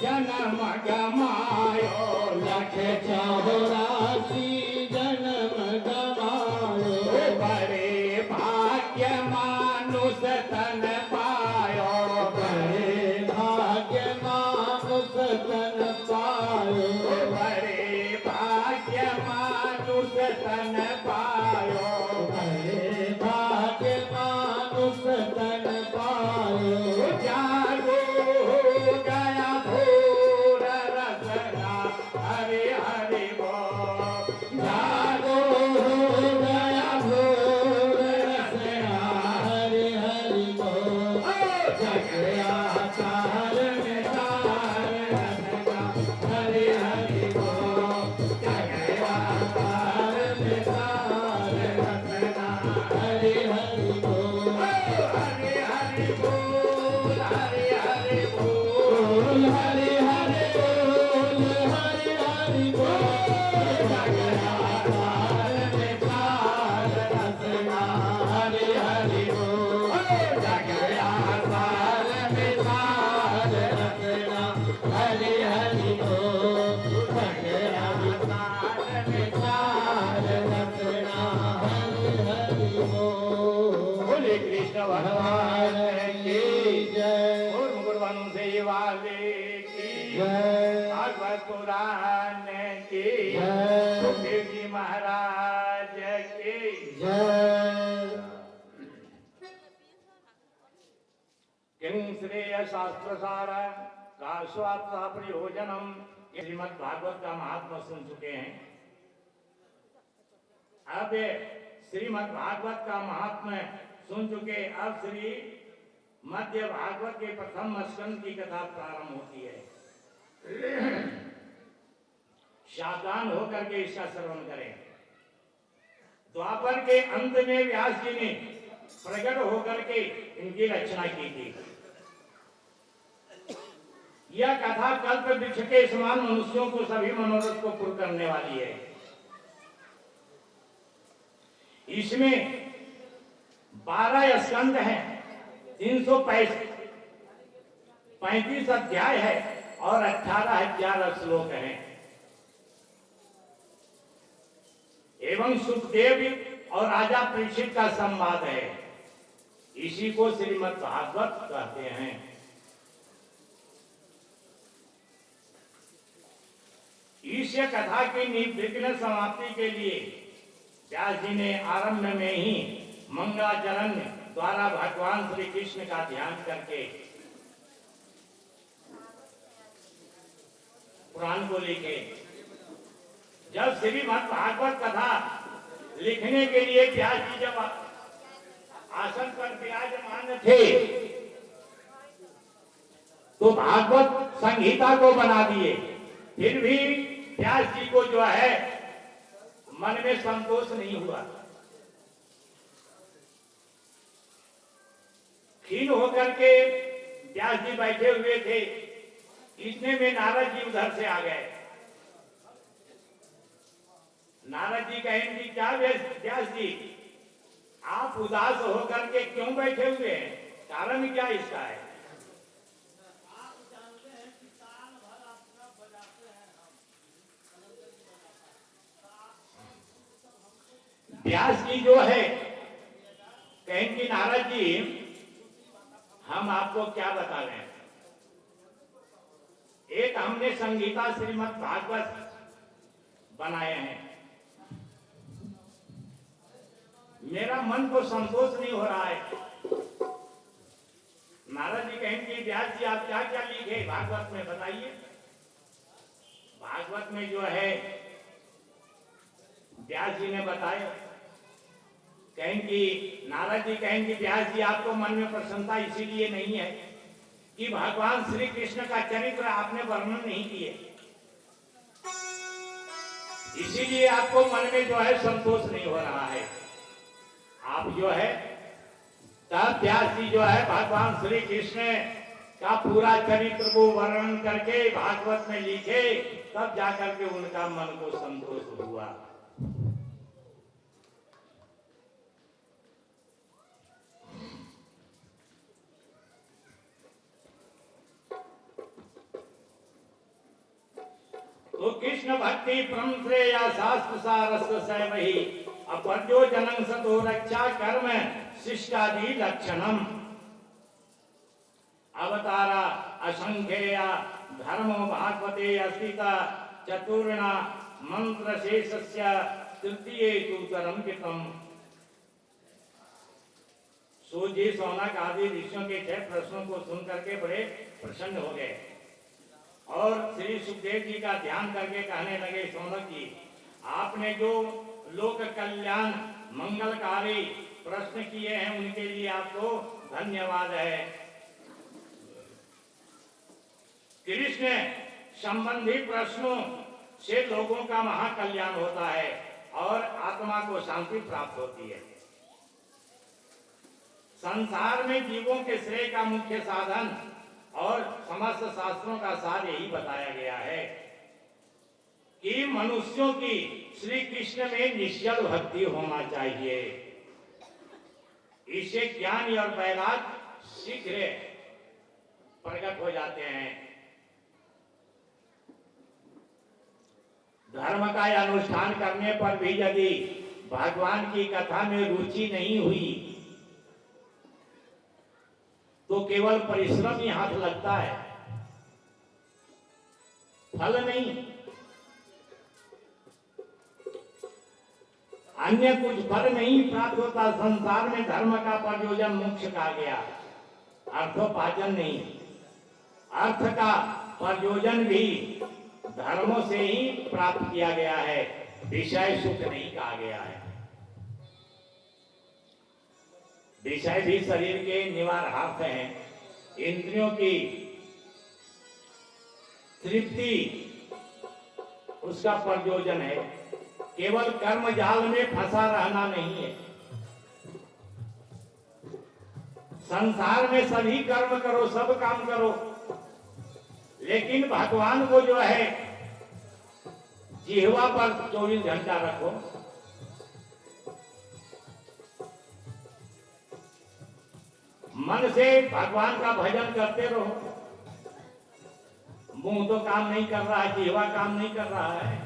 जन्म गमायो लख चौरासी जन्म गमायो बड़े भाग्य मानुष तन पायो बड़े भाग्य मानुष तन पायो बड़े भाग्य मानुष तन पायो बड़े भाग्य मानुष तन पायो जागो गया भोर रसना हरे हरे बोल जागो हो गया भोर रसना हरि हरि बोल जगया तार में तार रसना हरि हरि बोल जगया तार में तार रसना हरि हरि बोल हरे हरे बोल हरे हरे बोल बोल हरि हरि बोल हरि हरि बोल जगया तार में तार रसना हरि हरि बोल जगया तार में तार रसना हरि हरि बोल जगया तार में तार रसना हरि हरि बोल बोले कृष्ण भगवान की जय और मुकुटवन से वाले की जय भागवत पुराण की जय सुखदेव जी महाराज की जय किं श्रेय शास्त्र सार का स्वार्थ प्रयोजनम श्रीमद भागवत का महात्मा सुन चुके हैं। अब श्रीमद भागवत का महात्मा सुन चुके। अब श्री मध्य भागवत के प्रथम स्कंद की कथा प्रारंभ होती है। सावधान होकर के इसका श्रवण करें। द्वापर के अंत में व्यास जी ने प्रकट होकर के इनकी रचना की थी। यह कथा कल्प वृक्ष के समान मनुष्यों को सभी मनोरथ को पूर्ण करने वाली है। इसमें 12 स्कंद हैं, 335 अध्याय है और 18,000 श्लोक हैं। एवं सुखदेव और राजा परीक्षित का संवाद है। इसी को श्रीमद् भागवत कहते हैं। ईश्वर कथा की निर्विघ्न समाप्ति के लिए व्यास जी ने आरंभ में ही मंगलाचरण द्वारा भगवान श्री कृष्ण का ध्यान करके पुराण को लिखे। जब श्रीमद् भागवत कथा लिखने के लिए व्यास जी जब आसन पर विराजमान थे तो भागवत संहिता को बना दिए। फिर भी व्यास जी को जो है मन में संतोष नहीं हुआ। खीन होकर के व्यास जी बैठे हुए थे। इतने में नारद जी उधर से आ गए। नारद जी कहेंगे क्या व्यास जी आप उदास होकर के क्यों बैठे हुए हैं, कारण क्या इसका है? व्यास जी जो है कहेंगे नारद जी हम आपको क्या बता रहे हैं। एक हमने संगीता श्रीमद् भागवत बनाए हैं, मेरा मन को संतोष नहीं हो रहा है। नारद जी कहेंगे व्यास जी आप क्या क्या लिखे भागवत में बताइए। भागवत में जो है व्यास जी ने बताया। कहेंगे नारद जी कहेंगे व्यास जी आपको मन में प्रसन्नता इसीलिए नहीं है कि भगवान श्री कृष्ण का चरित्र आपने वर्णन नहीं किए, इसीलिए आपको मन में जो है संतोष नहीं हो रहा है। आप जो है तब व्यास जी जो है भगवान श्री कृष्ण का पूरा चरित्र को वर्णन करके भागवत में लिखे, तब जाकर के उनका मन को संतोष हुआ। तो कृष्ण भक्ति परम श्रेय शास्त्र सारस्व सैवही अपर्यो जनंग सतो रक्षा कर्म शिष्टादि लक्षणम अवतारा असंख्येया धर्मो भागवते अस्तिता चतुर्णा मंत्र शेषस्य तृतीये तु तरम कृतम। सूजी सौनक आदि ऋषियों के 6 प्रश्नों को सुनकर के बड़े प्रसन्न हो गए और श्री सुखदेव जी का ध्यान करके कहने लगे सौनक जी आपने जो लोक कल्याण मंगलकारी प्रश्न किए हैं उनके लिए आपको धन्यवाद है। कृष्ण संबंधी प्रश्नों से लोगों का महाकल्याण होता है और आत्मा को शांति प्राप्त होती है। संसार में जीवों के श्रेय का मुख्य साधन और समस्त शास्त्रों का सार यही बताया गया है कि मनुष्यों की श्री कृष्ण में निश्चल भक्ति होना चाहिए। इससे ज्ञान और वैराग्य शीघ्र प्रकट हो जाते हैं। धर्म का अनुष्ठान करने पर भी यदि भगवान की कथा में रुचि नहीं हुई तो केवल परिश्रम ही हाथ लगता है, फल नहीं। अन्य कुछ फल नहीं प्राप्त होता। संसार में धर्म का प्रयोजन मोक्ष कहा गया, अर्थोपार्जन नहीं। अर्थ का प्रयोजन भी धर्मों से ही प्राप्त किया गया है, विषय सुख नहीं कहा गया है। विषय भी शरीर के निवारणार्थ हैं, इंद्रियों की तृप्ति उसका प्रयोजन है। केवल कर्म जाल में फंसा रहना नहीं है। संसार में सभी कर्म करो, सब काम करो, लेकिन भगवान को जो है जिह्वा पर 24 घंटा रखो। मन से भगवान का भजन करते रहो। मुंह तो काम नहीं कर रहा है, जिह्वा काम नहीं कर रहा है।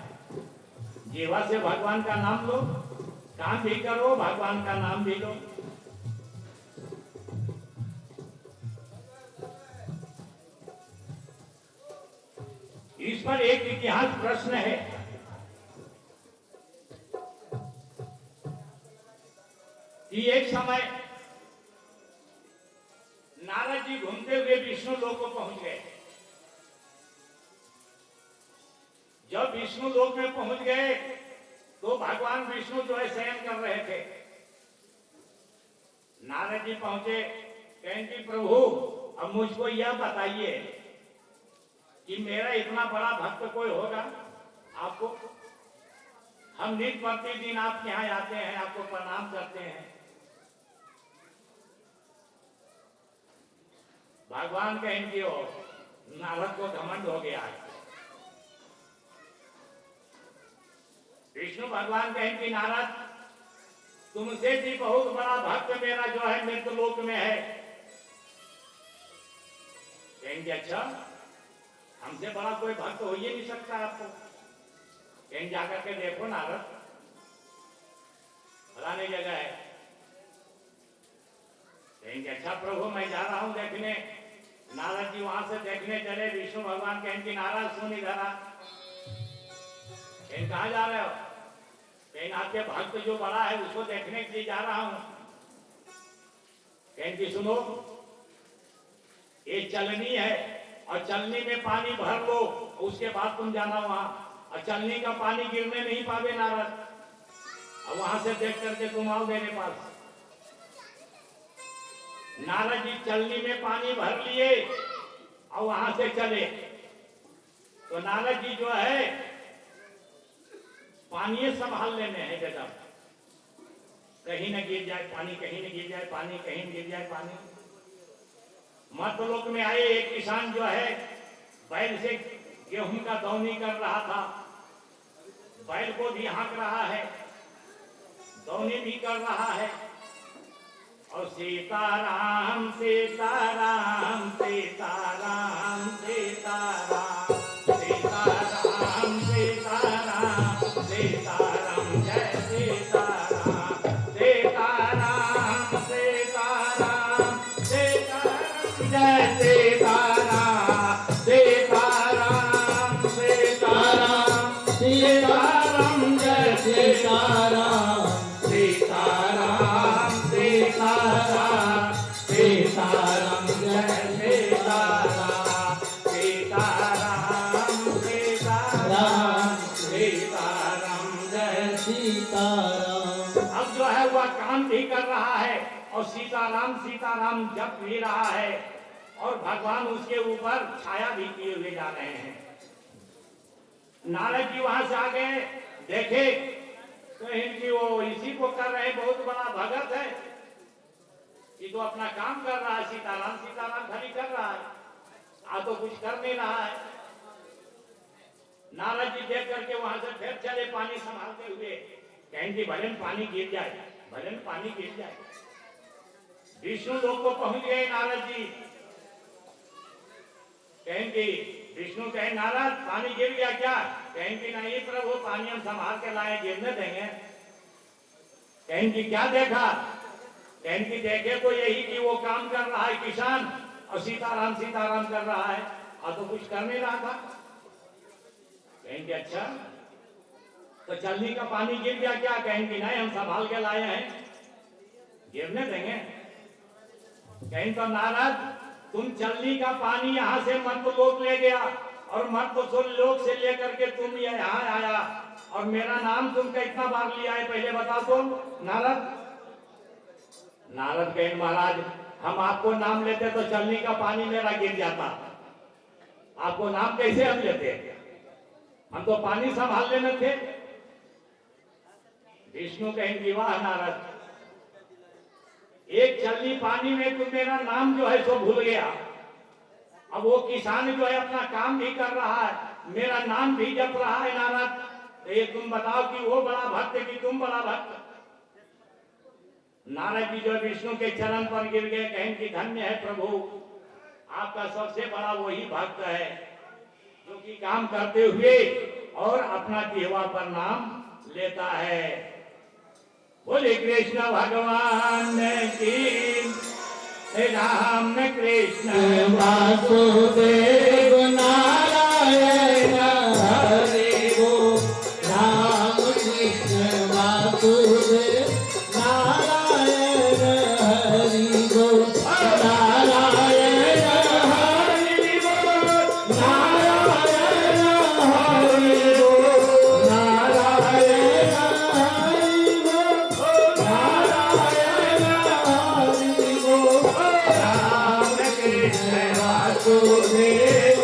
जिह्वा से भगवान का नाम लो, काम भी करो, भगवान का नाम भी लो। इस पर एक इतिहास प्रश्न है कि एक समय नारद जी घूमते हुए विष्णु लोक को पहुंच गए। जब विष्णु लोक में पहुंच गए तो भगवान विष्णु जो है शयन कर रहे थे। नारद जी पहुंचे, कहेंगे प्रभु अब मुझको यह बताइए कि मेरा इतना बड़ा भक्त कोई होगा आपको? हम नित्य प्रतिदिन आपके यहाँ आते हैं, आपको प्रणाम करते हैं। भगवान कहेंगे हो नारद को घमंड हो गया है। विष्णु भगवान कहेंगे नारद तुमसे भी बहुत बड़ा भक्त मेरा जो है मृतलोक में है। कहेंगे अच्छा, हमसे बड़ा कोई भक्त हो ही नहीं सकता आपको। कहीं जाकर के देखो नारद। फलानी जगह है। कहेंगे अच्छा प्रभु मैं जा रहा हूं देखने। नारद जी वहां से देखने चले, विष्णु भगवान कहेंगे नारद सुन इधर आ। कहें कहाँ जा रहे हो? कहें आपके भक्त जो बड़ा है उसको देखने के लिए जा रहा हूं। कहेंगे सुनो, ये चलनी है और चलनी में पानी भर लो, उसके बाद तुम जाना वहां। और चलनी का पानी गिरने नहीं पावे नारद। अब वहां से देख करके तुम आओ मेरे पास। नारद जी चलनी में पानी भर लिए और वहां से चले। तो नारद जी जो है पानी संभालने में है गजब, कहीं न गिर जाए पानी, कहीं न गिर जाए पानी, कहीं न गिर जाए पानी। मर्तलोक में आए एक किसान जो है बैल से गेहूं का दौनी कर रहा था। बैल को भी हाँक रहा है, दौनी भी कर रहा है। और सीताराम सीताराम सीताराम सीताराम सीताराम सीताराम सीताराम जय सीताराम सीताराम सीताराम सीताराम जय सीताराम सीताराम सीताराम सीताराम जय सीताराम सीताराम सीताराम सीताराम जय सीताराम सीताराम सीताराम सीताराम जय सीताराम। अब जो है वह काम भी कर रहा है और सीताराम जप भी रहा है और भगवान उसके ऊपर छाया भी किए हुए जा रहे हैं। नारद जी वहां से आ गए, देखे तो इनकी वो इसी को कर रहे, बहुत बड़ा भगत है, ये तो अपना काम कर रहा है, सीताराम खाली कर रहा है, आ तो कुछ कर नहीं रहा है। नारद जी देख करके वहां से फिर चले पानी संभालते हुए। कहेंगे भजन पानी गिर जाए, भजन पानी गिर जाए। विष्णु लोक को पहुंच गए नारद जी। कहेंगे विष्णु कहे नारद पानी गिर गया क्या? कहेंगे नहीं प्रभु पानी हम संभाल के लाए, गिरने देंगे। कहेंगे क्या देखा? कहेंगे देखे तो यही कि वो काम कर रहा है किसान और सीताराम कर रहा है, और तो कुछ कर नहीं रहा था। कहेंगे अच्छा तो चलनी का पानी गिर गया क्या? कहेंगे नहीं हम संभाल के लाए हैं, गिरने देंगे। कहें तो नारद तुम चलनी का पानी यहाँ से मर्त लोक ले गया और मर्त लोक से लेकर के तुम यहाँ आया और मेरा नाम तुम कितना बार लिया है पहले बताओ तुम नारद। नारद कहें महाराज हम आपको नाम लेते तो चलनी का पानी मेरा गिर जाता, आपको नाम कैसे हम लेते? हम तो पानी संभालने में थे। विष्णु कहेंगे वाह नारद, एक चलनी पानी में तुम मेरा नाम जो है सो भूल गया। अब वो किसान जो है अपना काम भी कर रहा है, मेरा नाम भी जप रहा है नारद। तो ये तुम बताओ कि वो बड़ा भक्त है कि तुम बड़ा भक्त? नारद जी जो विष्णु के चरण पर गिर गए, कहें कि धन्य है प्रभु, आपका सबसे बड़ा वही भक्त है जो कि काम करते हुए और अपना जिह्वा पर नाम लेता है। बोले कृष्ण भगवान की, राम कृष्ण वासुदेव नारायण हरि बोल। राम कृष्ण वासुदेव नारायण हरि बोल। नारायण हरि बोल। नारायण हरि बोल। नारायण हरि बोल। नारायण हरि बोल। राम कृष्ण वासुदेव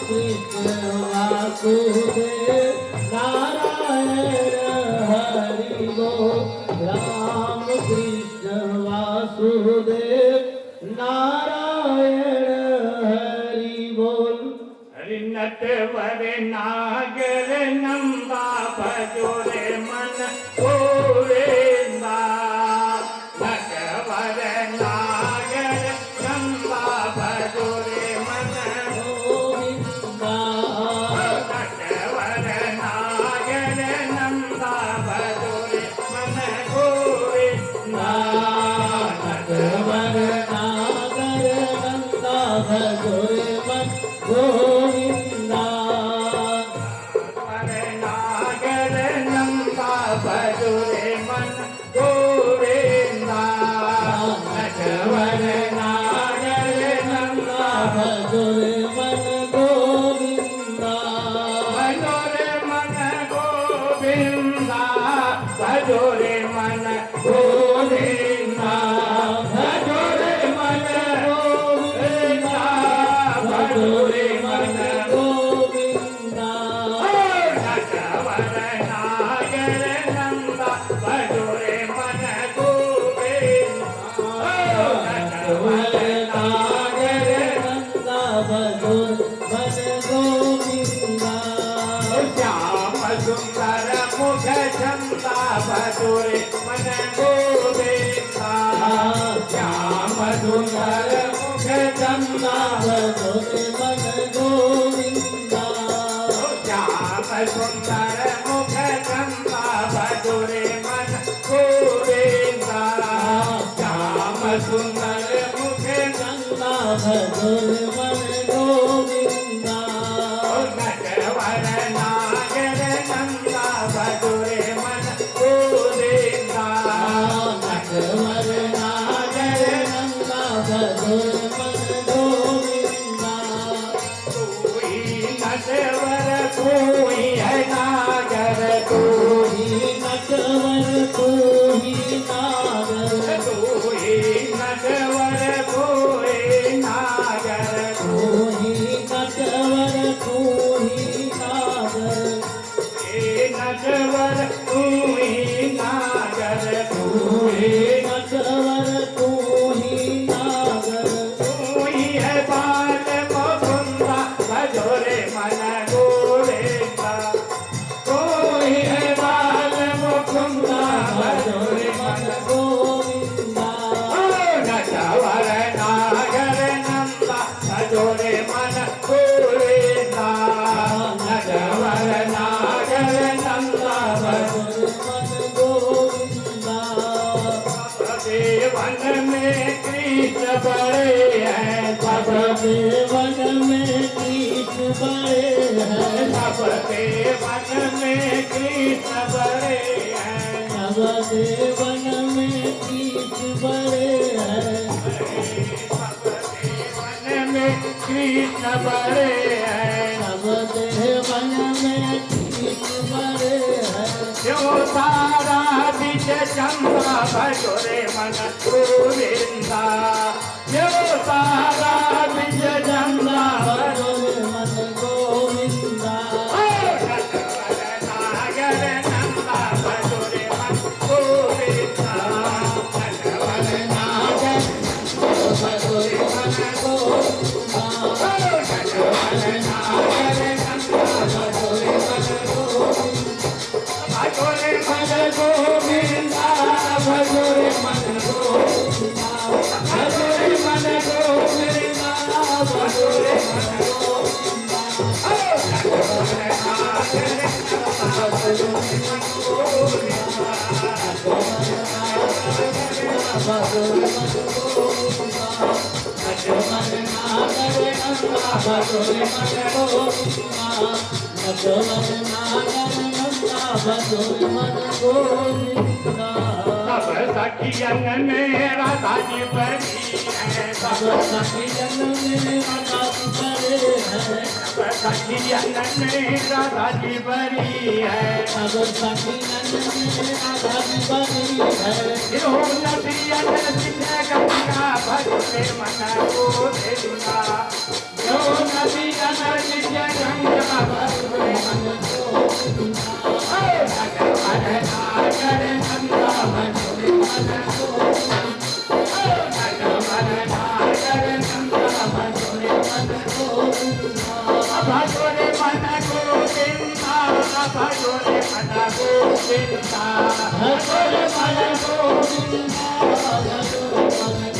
कृष्ण वासुदेव नारायण हरि बोल राम कृष्ण वासुदेव नारायण हरि बोल नटवर नागर नंदा भजोरे मन गोविंदा नटवर नागर नंदा भजोरे मन गोविंदा नटवर नागर नंदा भजोरे मन गोविंदा नटवर नागर नंदा भजोरे मन गोविंदा नागर नंदा भजोरे मन गोविंदा नटवर नागर नंदा भजोरे मन गोविंदा भजोरे मन गोविंदा भजोरे मन गोविंदा भजोरे मन गोविंदा भजोरे मन गोविंदा नटवर नागर नंदा भजोरे मन गोविंदा नटवर नागर नंदा भजोरे मन गोविंदा श्याम सुंदर मुख चंदा भजोरे मन गोविंदा श्याम सुंदर मुख चंदा भजोरे मन गोविंदा श्याम सुंदर मुख चंदा भजोरे मन गोविंदा श्याम सुंदर मुख चंदा भजोरे मन गोविंदा नटवर नागर नंदा भजोरे मन गोविंदा नटवर नागर नंदा भजोरे मन गोविंदा कोई नटवर कोई है नागर कोई नटवर तू ही नागर कोई नटवर कोई नागर तू ही नटवर तू ही नागर कोई नटवर कोई नागर तू कोई ही नटवर तू ही नागर कोई है बाल मुकुंदा भजोरे मन गोविंदा कोई है बाल मुकुंदा भजोरे मन गोविंदा नटवर नागर नंदा भजोरे मन गोविंदा नटवर नागर नंदा भजोरे मन गोविंदा वन में कृष्ण बड़े हैं सब वन में कृष्ण बड़े हैं सब वन में कृष्ण बड़े हैं नव वन में कृष्ण बड़े हैं वन में कृष्ण बड़े हैं नव वन में कृष्ण बड़े हैं जो तारा बीच चंद्रा भजोरे मन गोविंदा जो तारा बीच चंद्रा भजोरे मन गोविंदा नागर नंदा भजोरे मन गोविंदा नटवर नागर भजोरे मन गोविंदा नटवर नागर नंदा भजोरे मन गोविंदा भजोरे मन गोविंदा भजोरे मन गोविंदा भजोरे मन गोविंदा भजोरे मन सब सखियन में राधा जी बनी है सब सखियन में राधा जी बनी है नदियन सिंह गंगा भजते मन को देना जो नदियन सिंह भजोरे मन गोविंदा भजोरे मन गोविंदा भजोरे मन गोविंदा भजोरे मन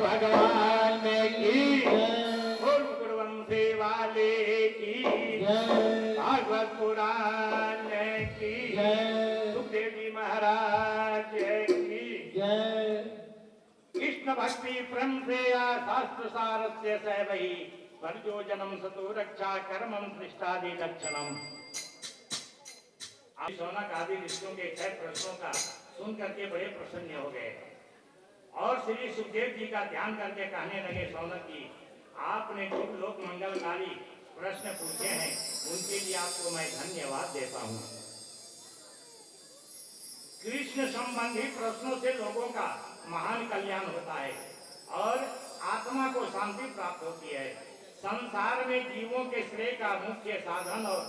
भगवान की कुरवंशी वाले की भागवत पुराण की सुखदेव जी महाराज की कृष्ण भक्ति परम से शास्त्र सारस्य से वही प्रयोजनम सतो रक्षा कर्मम दृष्टादि लक्षणम। शौनक आदि ऋषियों के 6 प्रश्नों का सुन करके बड़े प्रसन्न हो गए और श्री सुखदेव जी का ध्यान करके कहने लगे, शौनक जी आपने जो लोक मंगलकारी प्रश्न पूछे हैं उनके लिए आपको मैं धन्यवाद देता हूँ। कृष्ण संबंधी प्रश्नों से लोगों का महान कल्याण होता है और आत्मा को शांति प्राप्त होती है। संसार में जीवों के श्रेय का मुख्य साधन और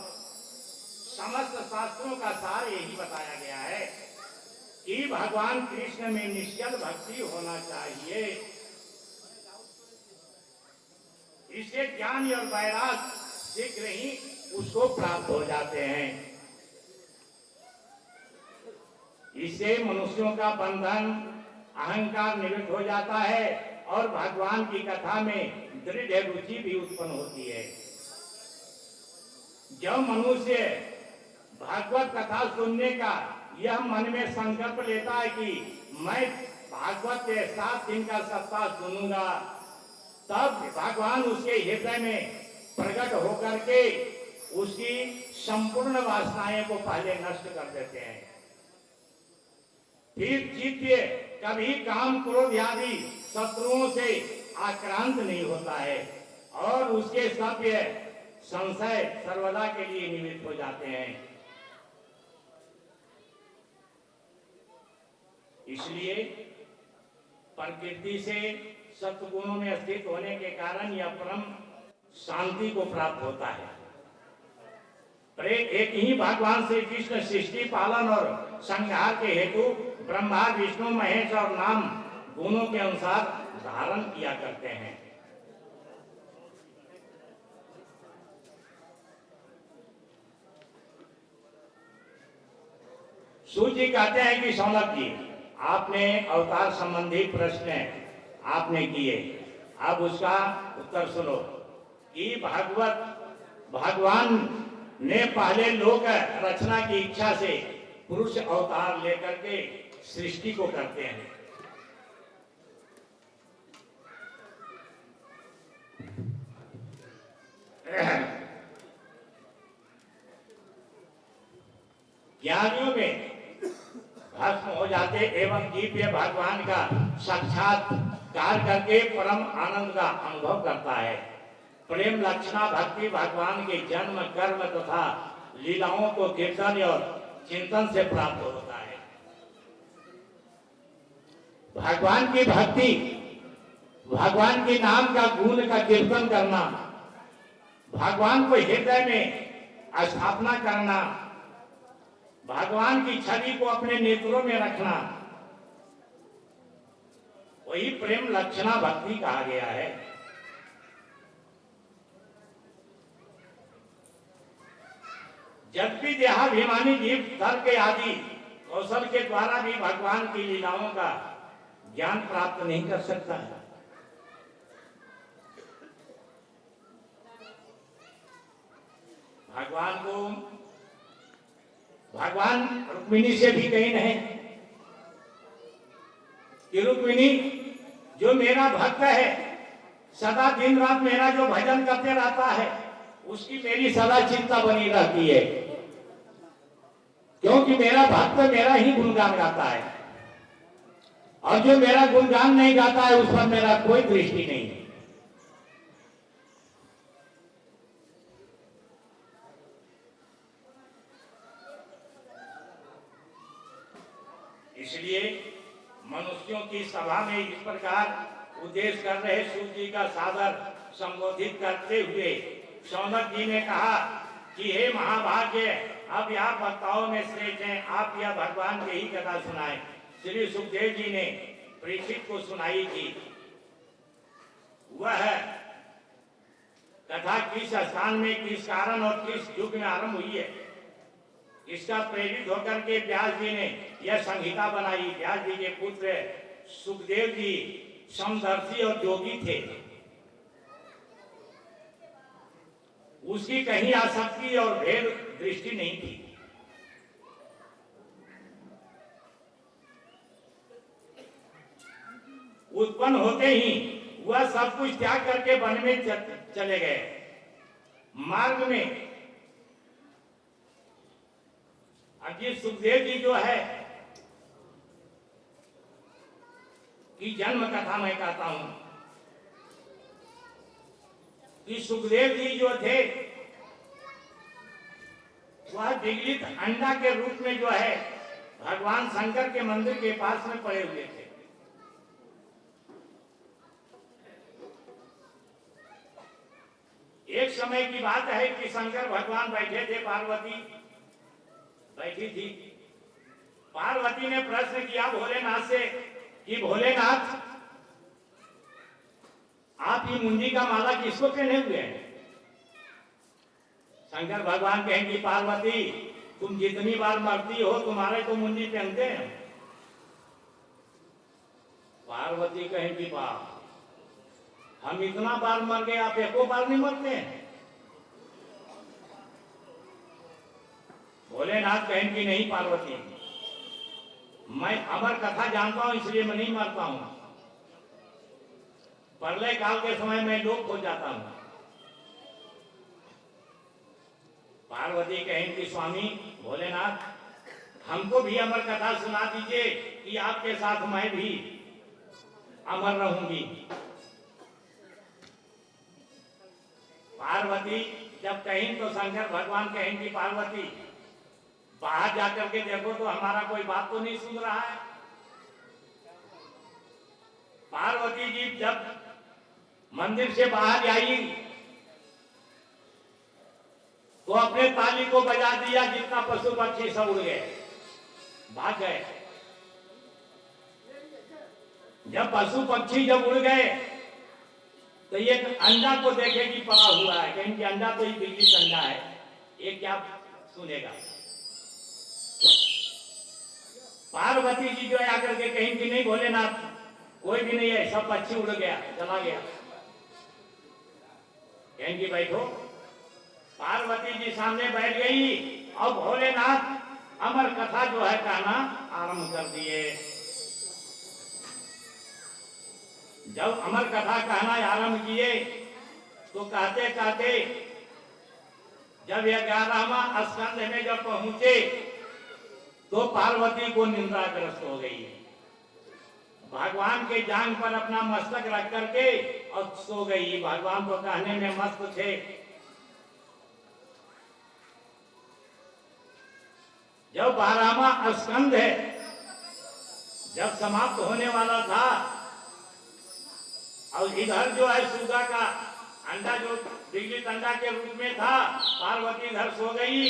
समस्त शास्त्रों का सार यही बताया गया है कि भगवान कृष्ण में निश्चल भक्ति होना चाहिए। इससे ज्ञान और वैराग्य शीघ्र ही उसको प्राप्त हो जाते हैं। इससे मनुष्यों का बंधन अहंकार निवृत्त हो जाता है और भगवान की कथा में दृढ़ रुचि भी उत्पन्न होती है। जब मनुष्य भागवत कथा सुनने का यह मन में संकल्प लेता है कि मैं भागवत के 7 दिन का सप्ताह सुनूंगा, तब भगवान उसके हृदय में प्रकट होकर के उसकी संपूर्ण वासनाएं को पहले नष्ट कर देते हैं। फिर चित्त कभी काम क्रोध आदि शत्रुओं से आक्रांत नहीं होता है और उसके सभ्य संशय सर्वदा के लिए निवृत्त हो जाते हैं। इसलिए प्रकृति से सत्गुणों में स्थित होने के कारण यह परम शांति को प्राप्त होता है। एक ही भगवान श्री कृष्ण सृष्टि पालन और संहार के हेतु ब्रह्मा विष्णु महेश और नाम गुणों के अनुसार धारण किया करते हैं। सूजी कहते हैं कि शौनक जी आपने अवतार संबंधी प्रश्न आपने किए, अब उसका उत्तर सुनो कि भगवान ने पहले लोक रचना की इच्छा से पुरुष अवतार लेकर के सृष्टि को करते हैं। ज्ञानियों में भस्म हो जाते एवं जीव भगवान का साक्षात्कार करके परम आनंद का अनुभव करता है। प्रेम लक्षणा भक्ति भगवान के जन्म कर्म तथा लीलाओं को कीर्तन और चिंतन से प्राप्त होता है। भगवान की भक्ति, भगवान के नाम का गुण का कीर्तन करना, भगवान को हृदय में स्थापना करना, भगवान की छवि को अपने नेत्रों में रखना, वही प्रेम लक्षणा भक्ति कहा गया है। जब भी देहाभिमानी जीव तर्क आदि कौशल के द्वारा भी भगवान की लीलाओं का ज्ञान प्राप्त नहीं कर सकता है। भगवान रुक्मिणी से भी कहीं नहीं कि रुक्मिणी जो मेरा भक्त है, सदा दिन रात मेरा जो भजन करते रहता है, उसकी मेरी सदा चिंता बनी रहती है, क्योंकि मेरा भक्त मेरा ही गुणगान गाता है और जो मेरा गुणगान नहीं गाता है उस पर मेरा कोई दृष्टि नहीं है। इसलिए मनुष्यों की सभा में इस प्रकार उद्देश्य कर रहे सूत जी का सादर संबोधित करते हुए शौनक जी ने कहा कि हे महाभाग्य, अब यह वक्ताओं में श्रेष्ठ हैं, आप यह भगवान की ही कथा सुनाएं। श्री सुखदेव जी ने परीक्षित को सुनाई थी। वह कथा किस स्थान में, किस कारण और किस युग में आरंभ हुई है, इसका प्रेरित होकर के व्यास जी ने यह संहिता बनाई। व्यास जी के पुत्र सुखदेव जी समदर्शी और योगी थे। उसकी कहीं आसक्ति और भेद दृष्टि नहीं थी। उत्पन्न होते ही वह सब कुछ त्याग करके वन में चले गए। मार्ग में अब ये सुखदेव जी जो है कि जन्म कथा मैं कहता हूं कि सुखदेव जी जो थे वह विगलित अंडा के रूप में जो है भगवान शंकर के मंदिर के पास में पड़े हुए थे। एक समय की बात है कि शंकर भगवान बैठे थे, पार्वती बैठी थी। पार्वती ने प्रश्न किया भोलेनाथ से कि भोलेनाथ, आप ये मुंडी का माला किसको पहने हुए हैं? शंकर भगवान कहें कि पार्वती, तुम जितनी बार मरती हो तुम्हारे तो मुंडी पहनते हैं। पार्वती कहें कि बाप, हम इतना बार मर गए, आप एको बार नहीं मरते हैं? भोलेनाथ कहें कि नहीं पार्वती, मैं अमर कथा जानता हूं इसलिए मैं नहीं मरता हूं। प्रलय काल के समय में लोप हो जाता हूं। पार्वती कहें कि स्वामी भोलेनाथ, हमको भी अमर कथा सुना दीजिए कि आपके साथ मैं भी अमर रहूंगी। पार्वती जब कहीं तो शंकर भगवान कहें कि पार्वती, बाहर जाकर के देखो तो हमारा कोई बात तो नहीं सुन रहा है। पार्वती जी जब मंदिर से बाहर आई तो अपने ताली को बजा दिया, जितना पशु पक्षी सब उड़ गए, भाग गए। जब पशु पक्षी जब उड़ गए तो ये अंडा को देखे कि पड़ा हुआ है, कहीं कि अंडा तो ये बिजली अंडा है, ये क्या सुनेगा। पार्वती जी जो है आकर के कहीं कि नहीं भोलेनाथ, कोई भी नहीं है, सब पक्षी उड़ गया, चला गया। कहीं कि बैठो। पार्वती जी सामने बैठ गई और भोलेनाथ अमर कथा जो है कहना आरंभ कर दिए। जब अमर कथा कहना आरंभ किए तो कहते कहते जब 11वां स्कंध में जब पहुंचे तो पार्वती को निंद्राग्रस्त हो गई। भगवान के जांग पर अपना मस्तक रख करके और सो गई। भगवान तो कहने में मस्त थे। जब 12वां स्कंध है जब समाप्त होने वाला था और इधर जो है सुगा का अंडा जो बिजली अंडा के रूप में था, पार्वती इधर सो गई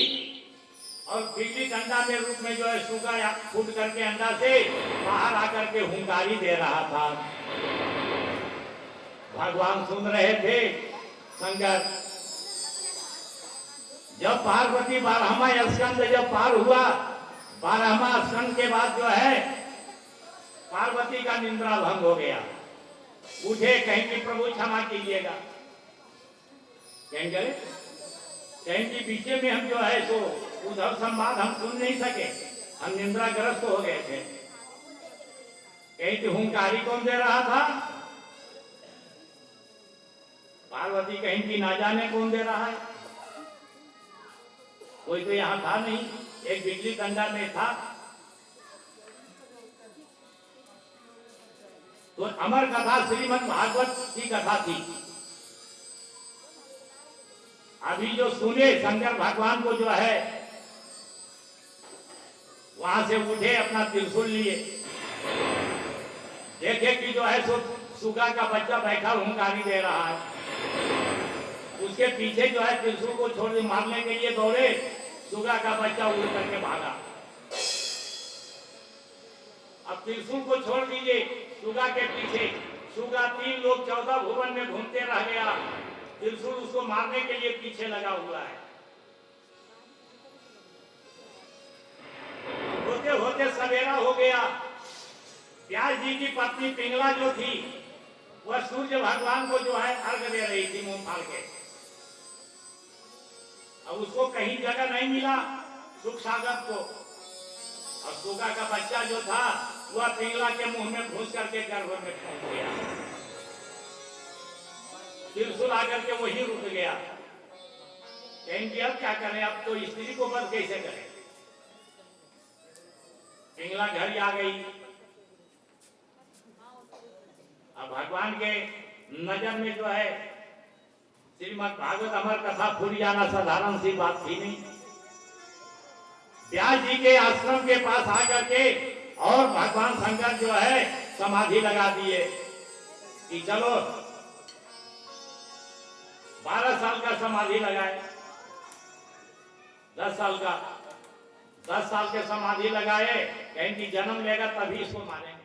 और बिजली अंडा के रूप में जो है सुगा फूट करके अंडा से बाहर आकर के हुंकारी दे रहा था। भगवान सुन रहे थे। शंकर जब पार्वती 12वां स्कंद जब पार हुआ, 12वां स्कंद के बाद जो है पार्वती का निंद्रा भंग हो गया। उठे, कहीं कि प्रभु क्षमा कीजिएगा। कहेंगे कहीं कि पीछे में हम जो है सो उधर संवाद हम सुन नहीं सके, हम निंद्राग्रस्त हो गए थे। कहीं कि हुंकारी कौन दे रहा था? पार्वती कहीं कि ना जाने कौन दे रहा है, कोई तो यहां था नहीं, एक बिजली डंडा में था। तो अमर कथा श्रीमद् भागवत की कथा थी। अभी जो सुने शंकर भगवान को जो है वहां से उठे, अपना त्रिशूल लिए, देखे कि जो है सो सुगा का बच्चा बैठा हुंकारी दे रहा है। उसके पीछे जो है त्रिशूल को छोड़ के मारने के लिए दौड़े, सुगा का बच्चा उड़ करके भागा। अब त्रिशूल को छोड़ दीजिए, सुगा के पीछे सुगा 3 लोग 14 भुवन में घूमते रह गया। त्रिशूल उसको मारने के लिए पीछे लगा हुआ है। होते होते सवेरा हो गया। व्यास जी की पत्नी पिंगला जो थी वह सूर्य भगवान को जो है अर्घ दे रही थी मुंह फाड़ के। अब उसको कहीं जगह नहीं मिला सुख सागर को, और सुगा का बच्चा जो था वह पिंगला के मुंह में घुस करके गर्भ में पहुंच गया। त्रिशूल आकर के वही रुक गया। कहेंगे अब क्या करें, अब तो स्त्री को बंद कैसे करें। पिंगला घर आ गई। अब भगवान के नजर में जो है श्रीमद् भागवत अमर कथा पूरी जाना साधारण सी बात थी नहीं। व्यास जी के आश्रम के पास आकर के और भगवान शंकर जो है समाधि लगा दिए कि चलो 12 साल का समाधि लगाए, 10 साल का, 10 साल के समाधि लगाए। कहीं जन्म लेगा तभी इसको मारेंगे।